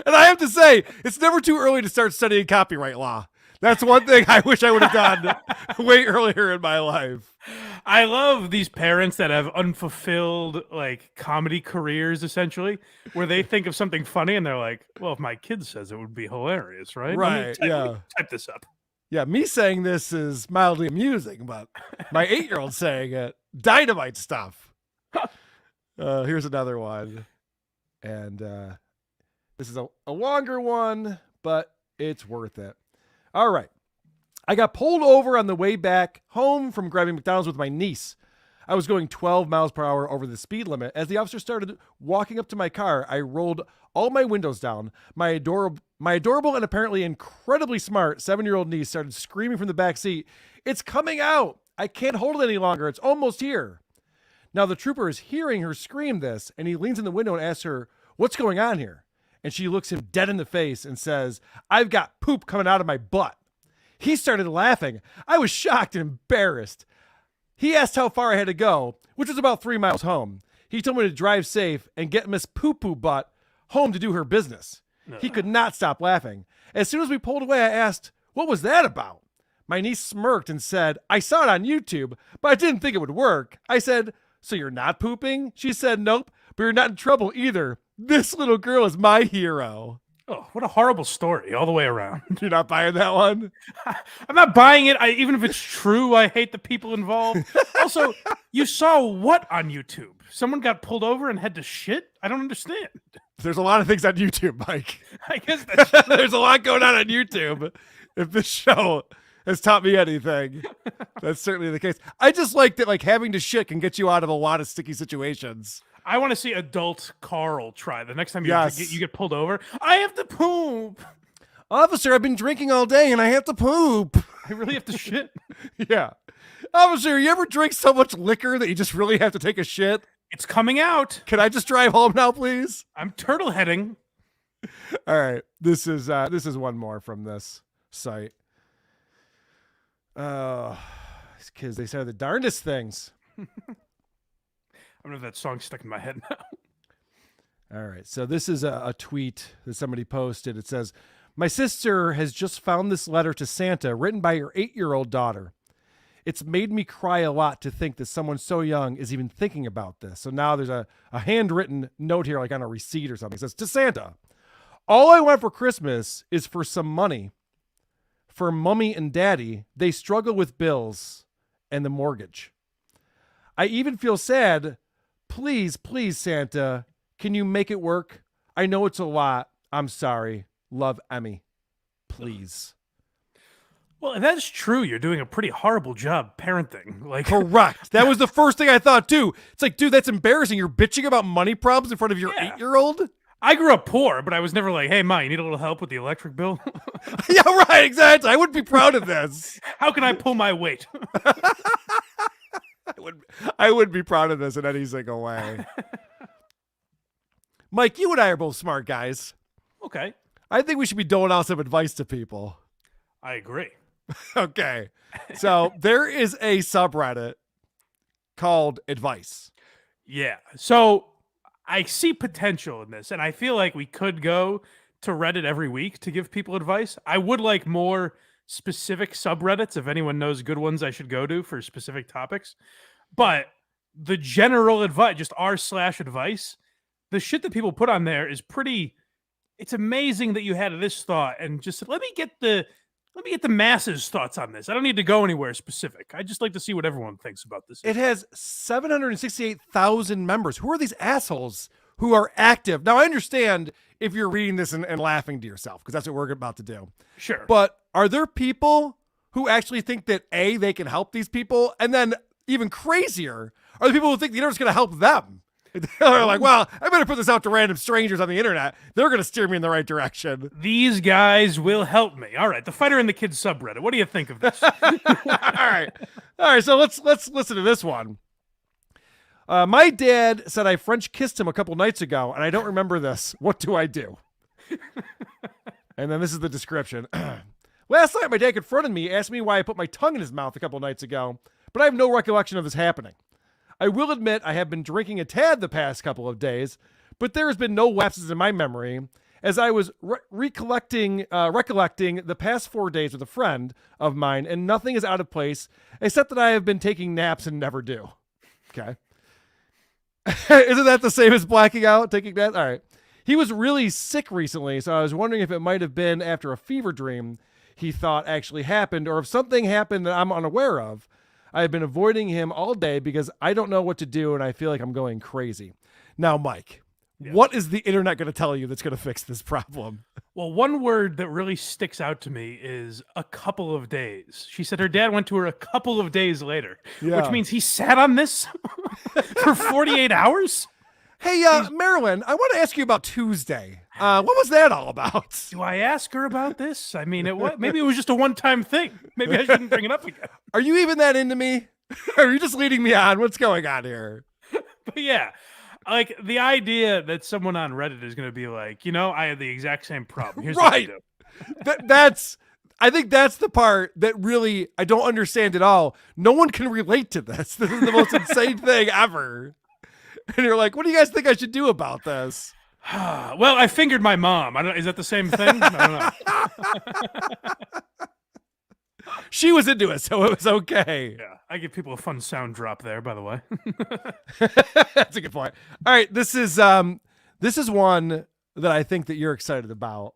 [SPEAKER 5] And I have to say, it's never too early to start studying copyright law. That's one thing I wish I would have done way earlier in my life.
[SPEAKER 4] I love these parents that have unfulfilled like comedy careers, essentially, where they think of something funny and they're like, well, if my kid says it would be hilarious, right?
[SPEAKER 5] Right,
[SPEAKER 4] Let me type this up.
[SPEAKER 5] Yeah, me saying this is mildly amusing, but my 8-year-old saying it, dynamite stuff. Here's another one. And this is a longer one, but it's worth it. All right. I got pulled over on the way back home from grabbing McDonald's with my niece. I was going 12 miles per hour over the speed limit. As the officer started walking up to my car, I rolled all my windows down. My adorable and apparently incredibly smart 7-year-old niece started screaming from the back seat, "It's coming out! I can't hold it any longer. It's almost here." Now the trooper is hearing her scream this, and he leans in the window and asks her, "What's going on here?" And she looks him dead in the face and says, "I've got poop coming out of my butt." He started laughing. I was shocked and embarrassed. He asked how far I had to go, which was about 3 miles home. He told me to drive safe and get Miss Poo Poo Butt home to do her business. He could not stop laughing. As soon as we pulled away, I asked, "What was that about?" My niece smirked and said, "I saw it on YouTube, but I didn't think it would work." I said, "So you're not pooping?" She said, "Nope, but you're not in trouble either. This little girl is my hero."
[SPEAKER 4] Oh, what a horrible story all the way around.
[SPEAKER 5] You're not buying that one?
[SPEAKER 4] I'm not buying it. Even if it's true, I hate the people involved. Also, you saw what on YouTube? Someone got pulled over and had to shit? I don't understand.
[SPEAKER 5] There's a lot of things on YouTube, Mike.
[SPEAKER 4] I guess that's true.
[SPEAKER 5] There's a lot going on YouTube. If this show has taught me anything, that's certainly the case. I just like that like having to shit can get you out of a lot of sticky situations.
[SPEAKER 4] I want to see adult Carl try the next time you,
[SPEAKER 5] Yes.
[SPEAKER 4] you get pulled over. I have to poop.
[SPEAKER 5] Officer, I've been drinking all day and I have to poop.
[SPEAKER 4] I really have to shit.
[SPEAKER 5] Yeah. Officer, you ever drink so much liquor that you just really have to take a shit?
[SPEAKER 4] It's coming out.
[SPEAKER 5] Can I just drive home now, please?
[SPEAKER 4] I'm turtle heading.
[SPEAKER 5] All right. This is one more from this site. These kids, they say the darndest things.
[SPEAKER 4] I don't know if that song's stuck in my head now.
[SPEAKER 5] All right. So this is a tweet that somebody posted. It says, "My sister has just found this letter to Santa written by her 8-year-old daughter. It's made me cry a lot to think that someone so young is even thinking about this." So now there's a handwritten note here, like on a receipt or something. It says, "To Santa, all I want for Christmas is for some money. For mommy and daddy, they struggle with bills and the mortgage. I even feel sad. Please, please, Santa, can you make it work? I know it's a lot. I'm sorry. Love, Emmy. Please."
[SPEAKER 4] Well, if that's true, you're doing a pretty horrible job parenting. Like,
[SPEAKER 5] Correct. That was the first thing I thought, too. It's like, dude, that's embarrassing. You're bitching about money problems in front of your 8-year-old?
[SPEAKER 4] I grew up poor, but I was never like, "Hey, Ma, you need a little help with the electric bill?"
[SPEAKER 5] Yeah, right, exactly. I would be proud of this.
[SPEAKER 4] How can I pull my weight?
[SPEAKER 5] I would be proud of this in any single way. Mike, you and I are both smart guys.
[SPEAKER 4] Okay.
[SPEAKER 5] I think we should be doling out some advice to people.
[SPEAKER 4] I agree.
[SPEAKER 5] Okay. So there is a subreddit called Advice.
[SPEAKER 4] Yeah. So I see potential in this, and I feel like we could go to Reddit every week to give people advice. I would like more specific subreddits. If anyone knows good ones I should go to for specific topics. But the general advice, just r/advice, the shit that people put on there is pretty, it's amazing that you had this thought and just let me get the masses' thoughts on this. I don't need to go anywhere specific. I just like to see what everyone thinks about this.
[SPEAKER 5] It has 768,000 members. Who are these assholes who are active? Now, I understand if you're reading this and laughing to yourself, because that's what we're about to do.
[SPEAKER 4] Sure.
[SPEAKER 5] But are there people who actually think that, A, they can help these people? And then even crazier, are the people who think the internet's going to help them? They're like, well, I better put this out to random strangers on the internet. They're going to steer me in the right direction.
[SPEAKER 4] These guys will help me. All right, the Fighter and the Kid subreddit. What do you think of this?
[SPEAKER 5] All right. So let's listen to this one. My dad said I French kissed him a couple nights ago, and I don't remember this. What do I do? And then this is the description. Last night, my dad confronted me, asked me why I put my tongue in his mouth a couple nights ago, but I have no recollection of this happening. I will admit I have been drinking a tad the past couple of days, but there has been no lapses in my memory, as I was recollecting the past 4 days with a friend of mine, and nothing is out of place, except that I have been taking naps and never do. Okay. Isn't that the same as blacking out, taking naps? All right. He was really sick recently, so I was wondering if it might have been after a fever dream he thought actually happened, or if something happened that I'm unaware of. I have been avoiding him all day because I don't know what to do, and I feel like I'm going crazy. Now, Mike, what is the internet going to tell you that's going to fix this problem?
[SPEAKER 4] Well, one word that really sticks out to me is a couple of days. She said her dad went to her a couple of days later, which means he sat on this for 48 hours?
[SPEAKER 5] Hey, Marilyn, I want to ask you about Tuesday. What was that all about?
[SPEAKER 4] Do I ask her about this? I mean, maybe it was just a one-time thing. Maybe I shouldn't bring it up again.
[SPEAKER 5] Are you even that into me? Are you just leading me on? What's going on here?
[SPEAKER 4] But yeah, like the idea that someone on Reddit is going to be like, I had the exact same problem. Here's what I do.
[SPEAKER 5] I think that's the part that really I don't understand at all. No one can relate to this. This is the most insane thing ever. And you're like, what do you guys think I should do about this?
[SPEAKER 4] Well, I fingered my mom. Is that the same thing? I don't know.
[SPEAKER 5] She was into it, so it was okay.
[SPEAKER 4] Yeah, I give people a fun sound drop there, by the way.
[SPEAKER 5] That's a good point. All right, this is one that I think that you're excited about.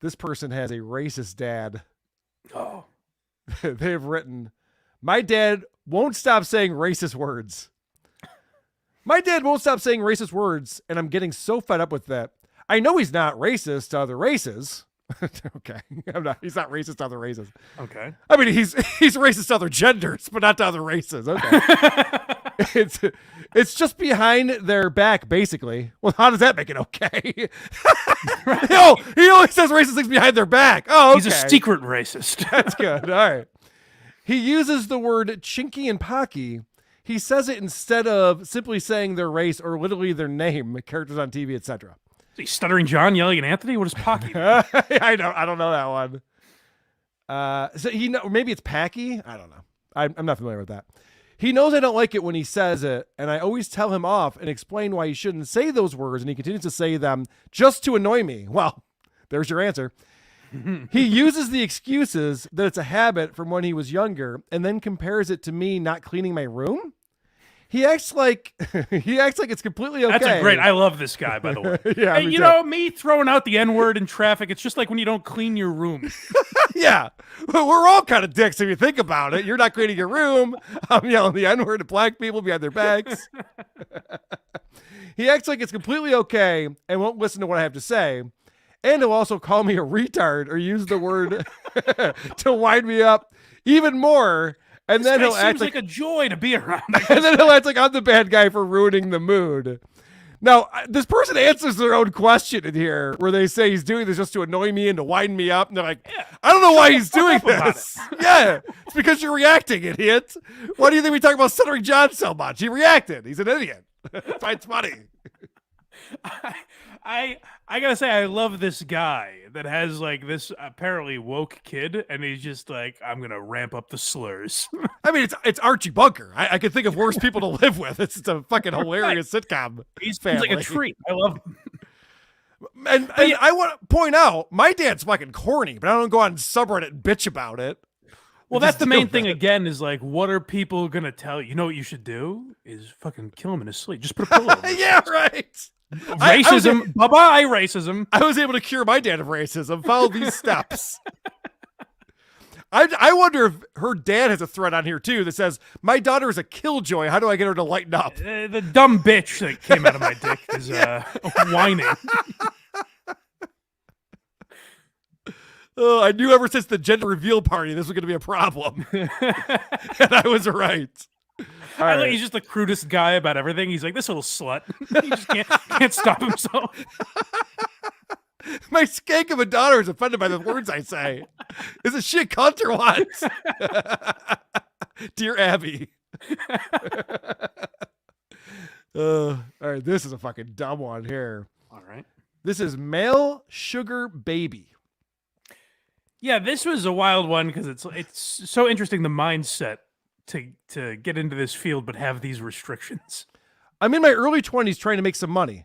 [SPEAKER 5] This person has a racist dad.
[SPEAKER 4] Oh.
[SPEAKER 5] They've written, my dad won't stop saying racist words. My dad won't stop saying racist words, and I'm getting so fed up with that. I know he's not racist to other races. Okay. He's not racist to other races.
[SPEAKER 4] Okay.
[SPEAKER 5] I mean, he's racist to other genders, but not to other races. Okay. It's just behind their back, basically. Well, how does that make it okay? Right. No, he only says racist things behind their back. Oh, okay.
[SPEAKER 4] He's a secret racist.
[SPEAKER 5] That's good. All right. He uses the word chinky and pocky. He says it instead of simply saying their race or literally their name, characters on TV, etc.
[SPEAKER 4] Is he Stuttering John yelling at Anthony? What is Pocky?
[SPEAKER 5] I don't know that one. So maybe it's Packy. I don't know. I'm not familiar with that. He knows I don't like it when he says it, and I always tell him off and explain why he shouldn't say those words, and he continues to say them just to annoy me. Well, there's your answer. He uses the excuses that it's a habit from when he was younger, and then compares it to me not cleaning my room. He acts like it's completely okay.
[SPEAKER 4] That's great. I love this guy, by the way.
[SPEAKER 5] Yeah,
[SPEAKER 4] hey, me throwing out the N-word in traffic, it's just like when you don't clean your room.
[SPEAKER 5] Yeah. We're all kind of dicks if you think about it. You're not cleaning your room. I'm yelling the N-word at black people behind their backs. He acts like it's completely okay and won't listen to what I have to say. And he'll also call me a retard or use the word to wind me up even more. And then he'll act
[SPEAKER 4] like a joy to be around.
[SPEAKER 5] And then he'll act like I'm the bad guy for ruining the mood. Now, this person answers their own question in here where they say he's doing this just to annoy me and to wind me up. And they're like, I don't know why he's doing this. Yeah, it's because you're reacting, idiot. Why do you think we talk about Stuttering John so much? He reacted. He's an idiot. That's why it's funny.
[SPEAKER 4] I gotta say, I love this guy that has like this apparently woke kid, and he's just like, I'm gonna ramp up the slurs.
[SPEAKER 5] I mean, it's Archie Bunker. I can think of worse people to live with. It's a fucking hilarious sitcom.
[SPEAKER 4] He's like a treat. I love him.
[SPEAKER 5] And I want to point out, my dad's fucking corny, but I don't go on subreddit and bitch about it.
[SPEAKER 4] Well, that's the main thing again, is like, what are people gonna tell you? You know what you should do? Is fucking kill him in his sleep. Just put a pillow over him.
[SPEAKER 5] Yeah, right.
[SPEAKER 4] Racism. Bye-bye, racism.
[SPEAKER 5] I was able to cure my dad of racism. Follow these steps. I wonder if her dad has a thread on here, too, that says, my daughter is a killjoy. How do I get her to lighten up?
[SPEAKER 4] The dumb bitch that came out of my dick is whining.
[SPEAKER 5] Oh, I knew ever since the gender reveal party this was going to be a problem. And I was right. All right.
[SPEAKER 4] He's just the crudest guy about everything. He's like, this little slut. He just can't stop himself.
[SPEAKER 5] My skank of a daughter is offended by the words I say. Is it shit cunt or what? Dear Abby. All right, this is a fucking dumb one here.
[SPEAKER 4] All right.
[SPEAKER 5] This is male sugar baby.
[SPEAKER 4] Yeah, this was a wild one because it's so interesting, the mindset to get into this field but have these restrictions.
[SPEAKER 5] I'm in my early 20s trying to make some money.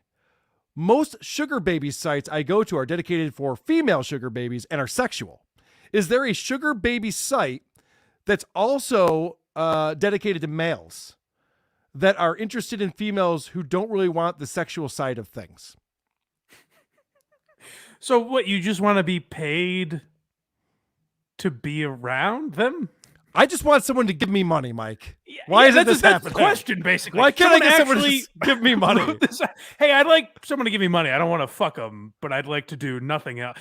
[SPEAKER 5] Most sugar baby sites I go to are dedicated for female sugar babies and are sexual. Is there a sugar baby site that's also dedicated to males that are interested in females who don't really want the sexual side of things?
[SPEAKER 4] So what, you just want to be paid to be around them?
[SPEAKER 5] I just want someone to give me money, Mike. Why isn't this
[SPEAKER 4] that's
[SPEAKER 5] happening?
[SPEAKER 4] the question, basically.
[SPEAKER 5] Why can't I get someone to
[SPEAKER 4] actually
[SPEAKER 5] just give me money?
[SPEAKER 4] Hey, I'd like someone to give me money. I don't want to fuck them, but I'd like to do nothing else.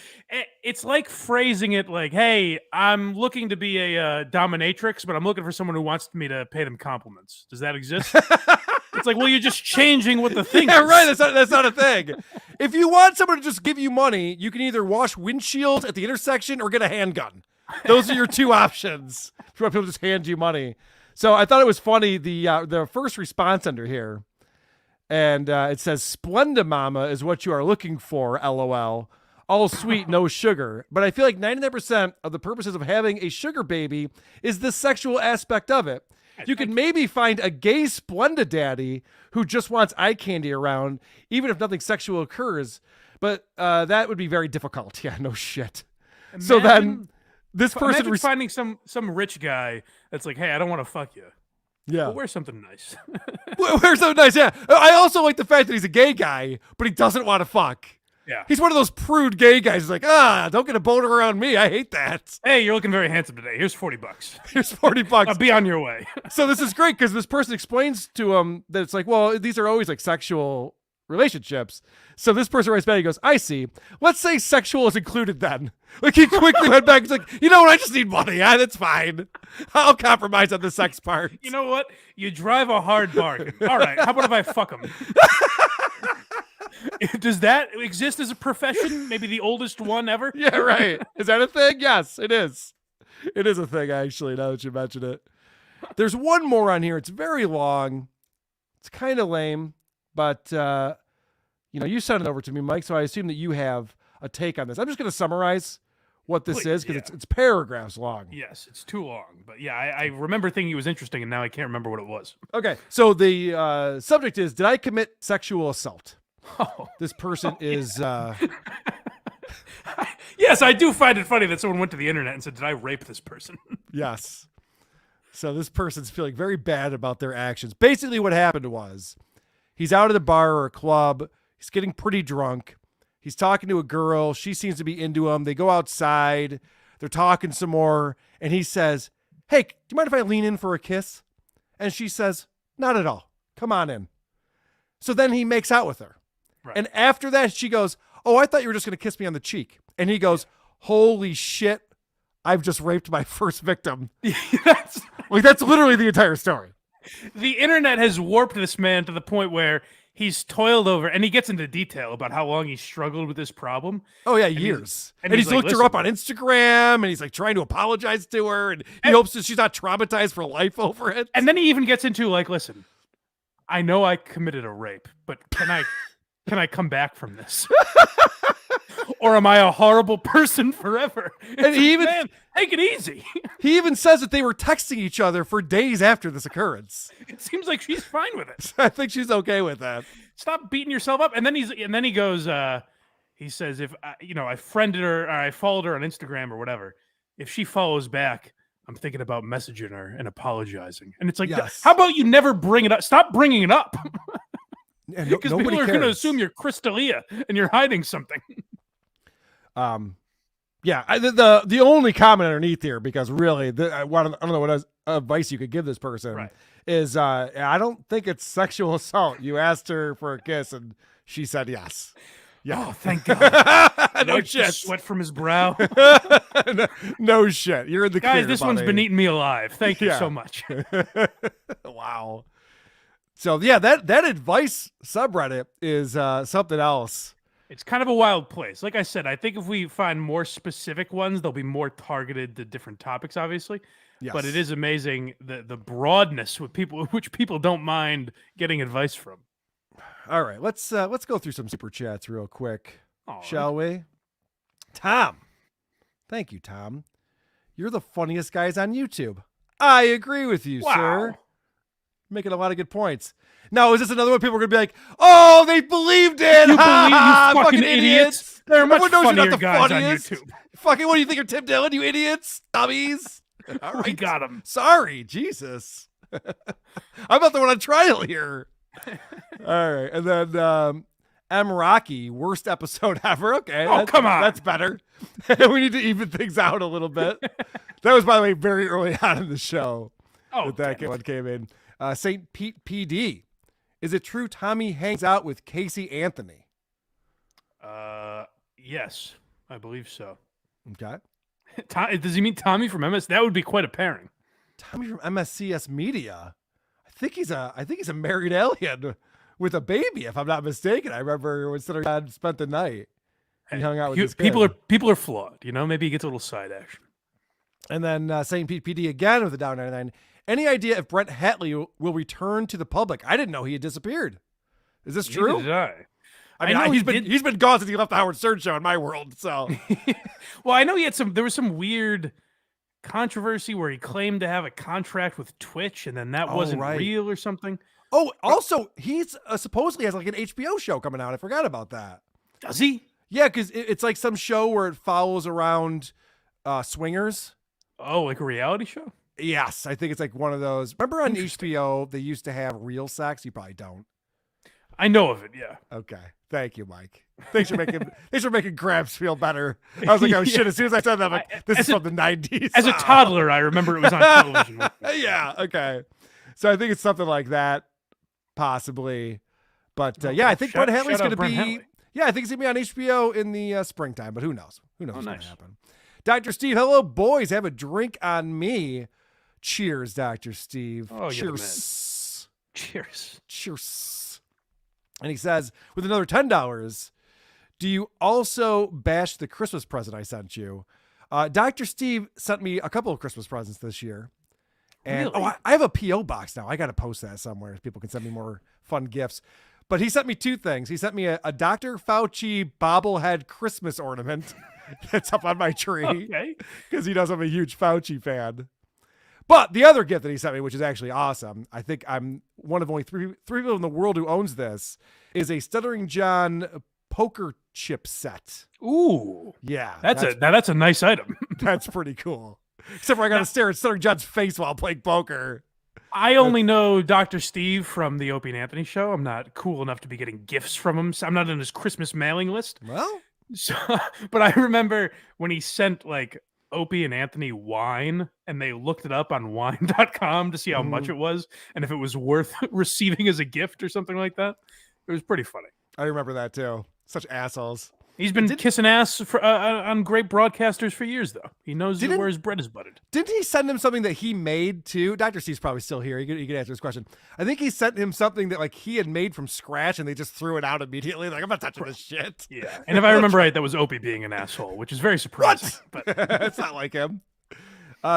[SPEAKER 4] It's like phrasing it like, hey, I'm looking to be a dominatrix, but I'm looking for someone who wants me to pay them compliments. Does that exist? It's like, well, you're just changing what the thing
[SPEAKER 5] Yeah,
[SPEAKER 4] is.
[SPEAKER 5] right. That's not a thing. If you want someone to just give you money, you can either wash windshields at the intersection or get a handgun. Those are your two options. If you want people to just hand you money. So I thought it was funny, the first response under here, and it says, Splenda Mama is what you are looking for, LOL. All sweet, no sugar. But I feel like 99% of the purposes of having a sugar baby is the sexual aspect of it. You could maybe find a gay Splenda daddy who just wants eye candy around, even if nothing sexual occurs. But that would be very difficult. Yeah, no shit. So then this person
[SPEAKER 4] Imagine finding some rich guy that's like, hey, I don't want to fuck you.
[SPEAKER 5] Yeah.
[SPEAKER 4] But wear something nice.
[SPEAKER 5] Wear something nice, yeah. I also like the fact that he's a gay guy, but he doesn't want to fuck.
[SPEAKER 4] Yeah.
[SPEAKER 5] He's one of those prude gay guys who's like, don't get a boner around me. I hate that.
[SPEAKER 4] Hey, you're looking very handsome today. Here's $40.
[SPEAKER 5] Here's $40.
[SPEAKER 4] Be on your way.
[SPEAKER 5] So this is great because this person explains to him that it's like, well, these are always like sexual relationships. So this person writes back, he goes, I see. Let's say sexual is included then. Like he quickly went back. He's like, you know what? I just need money. Yeah, that's fine. I'll compromise on the sex part.
[SPEAKER 4] You know what? You drive a hard bargain. All right. How about if I fuck him? Does that exist as a profession? Maybe the oldest one ever?
[SPEAKER 5] Yeah, right. Is that a thing? Yes, it is. It is a thing, actually, now that you mention it. There's one more on here. It's very long. It's kind of lame, but, you sent it over to me, Mike, so I assume that you have a take on this. I'm just going to summarize what this is because it's paragraphs long.
[SPEAKER 4] Yes, it's too long. But yeah, I remember thinking it was interesting, and now I can't remember what it was.
[SPEAKER 5] Okay, so the subject is, did I commit sexual assault?
[SPEAKER 4] Oh.
[SPEAKER 5] This person is...
[SPEAKER 4] Yes, I do find it funny that someone went to the internet and said, did I rape this person?
[SPEAKER 5] Yes. So this person's feeling very bad about their actions. Basically what happened was he's out at a bar or a club. He's getting pretty drunk. He's talking to a girl. She seems to be into him. They go outside. They're talking some more. And he says, hey, do you mind if I lean in for a kiss? And she says, not at all. Come on in. So then he makes out with her. Right. And after that, she goes, oh, I thought you were just going to kiss me on the cheek. And he goes, holy shit, I've just raped my first victim. That's literally the entire story.
[SPEAKER 4] The internet has warped this man to the point where he's toiled over, and he gets into detail about how long he struggled with this problem.
[SPEAKER 5] Oh, yeah, years. And he's
[SPEAKER 4] like,
[SPEAKER 5] looked her up on Instagram, and he's like trying to apologize to her, and he hopes that she's not traumatized for life over it.
[SPEAKER 4] And then he even gets into like, listen, I know I committed a rape, but can I come back from this? Or am I a horrible person forever?
[SPEAKER 5] And he even
[SPEAKER 4] take it easy.
[SPEAKER 5] He even says that they were texting each other for days after this occurrence.
[SPEAKER 4] It seems like she's fine with it.
[SPEAKER 5] I think she's okay with that.
[SPEAKER 4] Stop beating yourself up. And then he goes, he says, if I friended her or I followed her on Instagram or whatever, if she follows back, I'm thinking about messaging her and apologizing. And it's like,
[SPEAKER 5] yes.
[SPEAKER 4] How about you never bring it up? Stop bringing it up. Because people are going to assume you're Crystalia and you're hiding something.
[SPEAKER 5] Yeah, the only comment underneath here, because really, I don't know what advice you could give this person,
[SPEAKER 4] right,
[SPEAKER 5] is I don't think it's sexual assault. You asked her for a kiss and she said yes. Yeah.
[SPEAKER 4] Oh, thank God.
[SPEAKER 5] No
[SPEAKER 4] Wiped the
[SPEAKER 5] shit.
[SPEAKER 4] sweat from his brow.
[SPEAKER 5] No shit. You're in the
[SPEAKER 4] Guys,
[SPEAKER 5] clear,
[SPEAKER 4] this one's
[SPEAKER 5] buddy.
[SPEAKER 4] been eating me alive. Thank you
[SPEAKER 5] Yeah.
[SPEAKER 4] so much.
[SPEAKER 5] Wow. So yeah, that advice subreddit is something else.
[SPEAKER 4] It's kind of a wild place. Like I said, I think if we find more specific ones, they'll be more targeted to different topics, obviously.
[SPEAKER 5] Yes.
[SPEAKER 4] But it is amazing the broadness with people which people don't mind getting advice from.
[SPEAKER 5] All right, let's go through some super chats real quick,
[SPEAKER 4] All
[SPEAKER 5] shall we? Tom, thank you, Tom. You're the funniest guys on YouTube. I agree with you, sir. Making a lot of good points. Now, is this another one people are gonna be like, "Oh, they believed it"?
[SPEAKER 4] You
[SPEAKER 5] Ha,
[SPEAKER 4] believe, you fucking idiots. There are much
[SPEAKER 5] Everyone knows you're not
[SPEAKER 4] funnier
[SPEAKER 5] the
[SPEAKER 4] guys on
[SPEAKER 5] funniest.
[SPEAKER 4] YouTube.
[SPEAKER 5] Fucking, what do you think? You're Tim Dillon, you idiots, dummies. All right,
[SPEAKER 4] We got him.
[SPEAKER 5] Sorry, Jesus. I'm not the one on trial here. All right, and then M. Rocky, worst episode ever. Okay,
[SPEAKER 4] Oh, come on.
[SPEAKER 5] that's better. We need to even things out a little bit. That was, by the way, very early on in the show.
[SPEAKER 4] Oh,
[SPEAKER 5] that one came in. St. Pete PD. Is it true Tommy hangs out with Casey Anthony?
[SPEAKER 4] Yes, I believe so.
[SPEAKER 5] Okay.
[SPEAKER 4] Does he mean Tommy from MS? That would be quite a pairing.
[SPEAKER 5] Tommy from MSCS Media. I think he's a married alien with a baby, if I'm not mistaken. I remember when Senator John spent the night. He hung out with his
[SPEAKER 4] People
[SPEAKER 5] kid.
[SPEAKER 4] are flawed, you know. Maybe he gets a little side action.
[SPEAKER 5] And then St. Pete PD again with the down 99. Any idea if Brent Hatley will return to the public? I didn't know he had disappeared. Is this true?
[SPEAKER 4] Neither did I.
[SPEAKER 5] I mean,
[SPEAKER 4] know
[SPEAKER 5] he's been gone since he left the Howard Stern show in my world. So,
[SPEAKER 4] well, I know there was some weird controversy where he claimed to have a contract with Twitch, and then that wasn't real or something.
[SPEAKER 5] Oh, also, he's supposedly has like an HBO show coming out. I forgot about that.
[SPEAKER 4] Does he?
[SPEAKER 5] Yeah, because it's like some show where it follows around swingers.
[SPEAKER 4] Oh, like a reality show?
[SPEAKER 5] Yes, I think it's like one of those. Remember on HBO they used to have real sex? You probably don't.
[SPEAKER 4] I know of it. Yeah.
[SPEAKER 5] Okay. Thank you, Mike. Thanks for making Gramps feel better. I was like, oh shit! As soon as I said that, I'm like, this is from the '90s.
[SPEAKER 4] As a toddler, I remember it was on television.
[SPEAKER 5] Yeah. Okay. So I think it's something like that, possibly. But yeah, I think Brent Hatley's going to be. Yeah, I think it's going to be on HBO in the springtime. But who knows? Who knows what's going to happen? Dr. Steve, hello, boys. Have a drink on me. Cheers, Dr. Steve.
[SPEAKER 4] Oh,
[SPEAKER 5] cheers.
[SPEAKER 4] Cheers.
[SPEAKER 5] Cheers. And he says, with another $10, do you also bash the Christmas present I sent you? Dr. Steve sent me a couple of Christmas presents this year. And
[SPEAKER 4] Really?
[SPEAKER 5] I have a P.O. box now. I got to post that somewhere so people can send me more fun gifts. But he sent me two things. He sent me a Dr. Fauci bobblehead Christmas ornament that's up on my tree because he knows I'm a huge Fauci fan. But the other gift that he sent me, which is actually awesome, I think I'm one of only three people in the world who owns this, is a Stuttering John poker chip set.
[SPEAKER 4] Ooh.
[SPEAKER 5] Yeah.
[SPEAKER 4] That's a nice item.
[SPEAKER 5] That's pretty cool. Except for I got to stare at Stuttering John's face while playing poker.
[SPEAKER 4] I only know Dr. Steve from the Opie and Anthony show. I'm not cool enough to be getting gifts from him. So I'm not on his Christmas mailing list.
[SPEAKER 5] Well,
[SPEAKER 4] so, but I remember when he sent like Opie and Anthony wine and they looked it up on wine.com to see how much it was and if it was worth receiving as a gift or something like that. It was pretty funny.
[SPEAKER 5] I remember that too. Such assholes.
[SPEAKER 4] He's been kissing ass for, on great broadcasters for years, though. He knows where his bread is buttered.
[SPEAKER 5] Didn't he send him something that he made too? Dr. Steve's probably still here. He could answer this question. I think he sent him something that like he had made from scratch and they just threw it out immediately. Like, I'm not touching this shit.
[SPEAKER 4] Yeah. And if I remember right, that was Opie being an asshole, which is very surprising.
[SPEAKER 5] But it's not like him.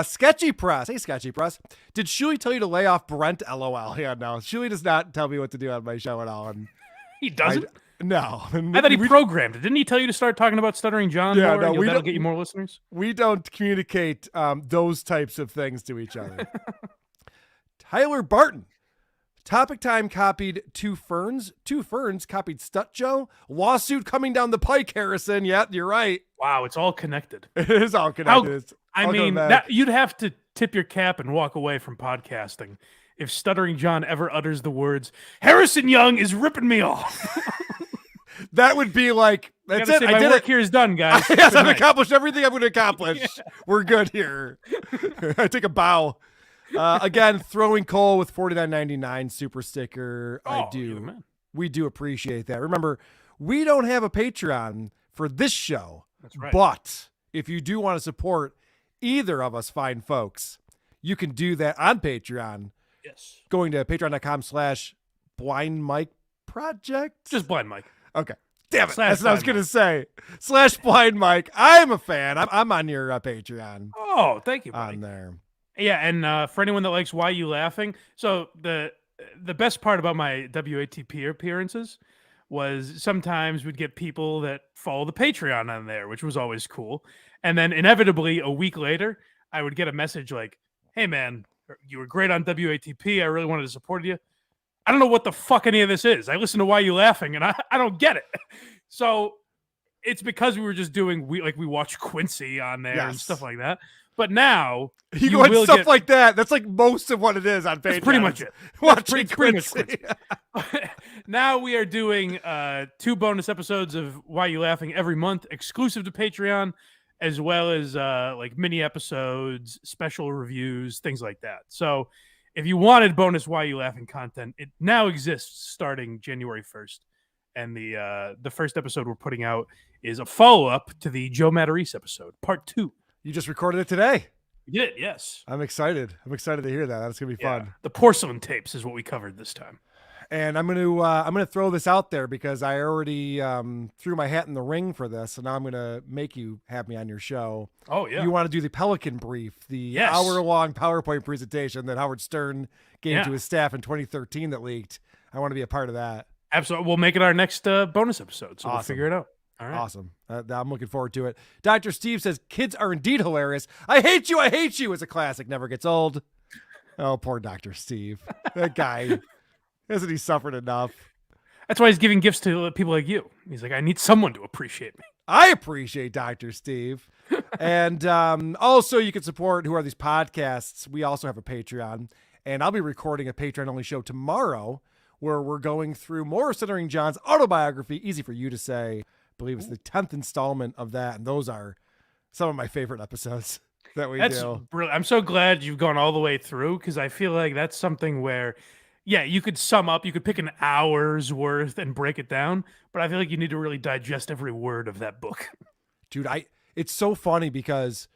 [SPEAKER 5] Sketchy Press. Hey, Sketchy Press. Did Shuli tell you to lay off Brent? LOL. Yeah, no. Shuli does not tell me what to do on my show at all. And
[SPEAKER 4] he doesn't?
[SPEAKER 5] No.
[SPEAKER 4] I thought he programmed it. Didn't he tell you to start talking about Stuttering John more?
[SPEAKER 5] No,
[SPEAKER 4] That'll get you more listeners?
[SPEAKER 5] We don't communicate those types of things to each other. Tyler Barton. Topic Time copied Two Ferns. Two Ferns copied Stut Joe. Lawsuit coming down the pike, Harrison. Yeah, you're right.
[SPEAKER 4] Wow, it's all connected.
[SPEAKER 5] It is all connected.
[SPEAKER 4] You'd have to tip your cap and walk away from podcasting if Stuttering John ever utters the words, Harrison Young is ripping me off.
[SPEAKER 5] That would be like, that's it.
[SPEAKER 4] My work here is done, guys.
[SPEAKER 5] Yes, I've accomplished everything I'm going to accomplish. Yeah. We're good here. I take a bow. Again, throwing coal with $49.99 super sticker. I do.
[SPEAKER 4] Man.
[SPEAKER 5] We do appreciate that. Remember, We don't have a Patreon for this show.
[SPEAKER 4] That's right.
[SPEAKER 5] But if you do want to support either of us fine folks, you can do that on Patreon.
[SPEAKER 4] Yes.
[SPEAKER 5] Going to patreon.com/Blind Mike Project.
[SPEAKER 4] Just Blind Mike.
[SPEAKER 5] Okay. Damn it.
[SPEAKER 4] Slash
[SPEAKER 5] That's what I was
[SPEAKER 4] Blind
[SPEAKER 5] going to say. /Blind Mike. I'm a fan. I'm on your Patreon.
[SPEAKER 4] Oh, thank you, buddy.
[SPEAKER 5] On there.
[SPEAKER 4] Yeah, and for anyone that likes Why You Laughing, so the best part about my WATP appearances was sometimes we'd get people that follow the Patreon on there, which was always cool. And then inevitably a week later, I would get a message like, hey man, you were great on WATP. I really wanted to support you. I don't know what the fuck any of this is. I listen to Why You Laughing and I don't get it. So it's because we were just doing, we watch Quincy on there and stuff like that. But now
[SPEAKER 5] you want stuff like that. That's like most of what it is on Patreon.
[SPEAKER 4] That's pretty much it.
[SPEAKER 5] Watching
[SPEAKER 4] pretty much
[SPEAKER 5] Quincy.
[SPEAKER 4] Now we are doing 2 bonus episodes of Why You Laughing every month, exclusive to Patreon, as well as like mini episodes, special reviews, things like that. So if you wanted bonus Why You Laughing content, it now exists starting January 1st. And the first episode we're putting out is a follow-up to the Joe Matarese episode, part 2.
[SPEAKER 5] You just recorded it today.
[SPEAKER 4] We did, yes.
[SPEAKER 5] I'm excited. I'm excited to hear that. That's gonna be fun.
[SPEAKER 4] The porcelain tapes is what we covered this time.
[SPEAKER 5] And I'm gonna throw this out there because I already threw my hat in the ring for this, and now I'm gonna make you have me on your show.
[SPEAKER 4] Oh yeah.
[SPEAKER 5] You want to do the Pelican Brief, the hour-long PowerPoint presentation that Howard Stern gave to his staff in 2013 that leaked. I want to be a part of that.
[SPEAKER 4] Absolutely. We'll make it our next bonus episode, so we'll figure it out. All right.
[SPEAKER 5] Awesome. I'm looking forward to it. Dr. Steve says, kids are indeed hilarious. I hate you is a classic. Never gets old. Oh, poor Dr. Steve. That guy. Hasn't he suffered enough?
[SPEAKER 4] That's why he's giving gifts to people like you. He's like, I need someone to appreciate me.
[SPEAKER 5] I appreciate Dr. Steve. And also you can support Who Are These Podcasts. We also have a Patreon. And I'll be recording a Patreon-only show tomorrow where we're going through more Centering John's autobiography. Easy for you to say. I believe it's the 10th installment of that, and those are some of my favorite episodes that we do.
[SPEAKER 4] Brilliant. I'm so glad you've gone all the way through because I feel like that's something where, yeah, you could sum up, you could pick an hour's worth and break it down, but I feel like you need to really digest every word of that book.
[SPEAKER 5] Dude, it's so funny because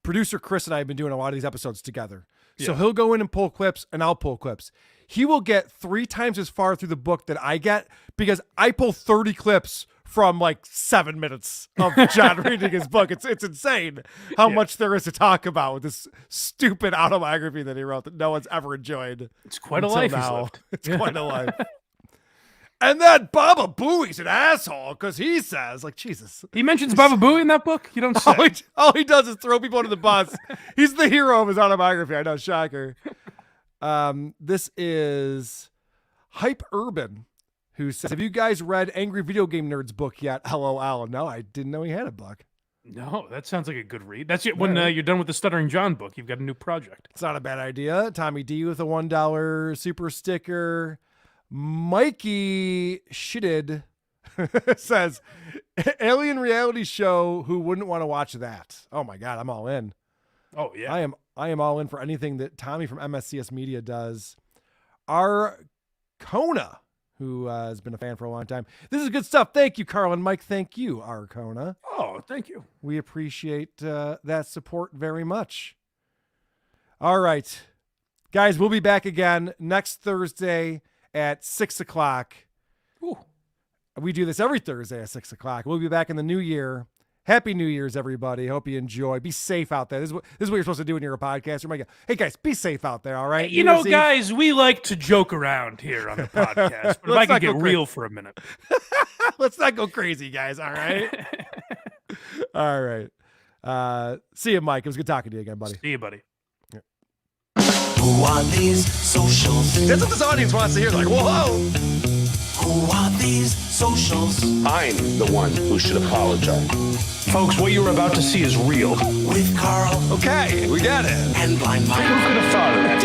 [SPEAKER 5] producer Chris and I have been doing a lot of these episodes together. So he'll go in and pull clips, and I'll pull clips. He will get 3 times as far through the book that I get because I pull 30 clips from like 7 minutes of John reading his book. It's insane how much there is to talk about with this stupid autobiography that he wrote that no one's ever enjoyed.
[SPEAKER 4] It's quite a life he's lived.
[SPEAKER 5] It's quite a life. And then Baba Booey's an asshole because he says, like, Jesus.
[SPEAKER 4] He mentions Baba Booey in that book? You don't say.
[SPEAKER 5] All he does is throw people under the bus. He's the hero of his autobiography. I know, shocker. This is Hype Urban, who says, have you guys read Angry Video Game Nerd's book yet? LOL. No, I didn't know he had a book.
[SPEAKER 4] No, that sounds like a good read. That's it. When you're done with the Stuttering John book, you've got a new project.
[SPEAKER 5] It's not a bad idea. Tommy D with a $1 super sticker. Mikey Shitted says, alien reality show, who wouldn't want to watch that? Oh my God, I'm all in.
[SPEAKER 4] Oh yeah.
[SPEAKER 5] I am all in for anything that Tommy from MSCS Media does. Arcona, who has been a fan for a long time. This is good stuff. Thank you, Carl and Mike. Thank you, Arcona.
[SPEAKER 4] Oh, thank you.
[SPEAKER 5] We appreciate that support very much. All right, guys, we'll be back again next Thursday at 6 o'clock.
[SPEAKER 4] Ooh.
[SPEAKER 5] We do this every Thursday at 6 o'clock. We'll be back in the new year. Happy New Year's, everybody. Hope you enjoy. Be safe out there. This is what you're supposed to do when you're a podcaster. Hey, guys, be safe out there, all right?
[SPEAKER 4] You know, guys, we like to joke around here on the podcast, but if I can get real for a minute.
[SPEAKER 5] Let's not go crazy, guys, all right? All right. See you, Mike. It was good talking to you again, buddy.
[SPEAKER 4] See you, buddy.
[SPEAKER 15] Who are these socials?
[SPEAKER 3] That's what this audience wants to hear. Like, whoa!
[SPEAKER 15] Who are these socials?
[SPEAKER 9] I'm the one who should apologize.
[SPEAKER 16] Folks, what you're about to see is real.
[SPEAKER 15] With Carl.
[SPEAKER 3] Okay, we got it.
[SPEAKER 15] And Blind Mike.
[SPEAKER 16] Who could have thought of that?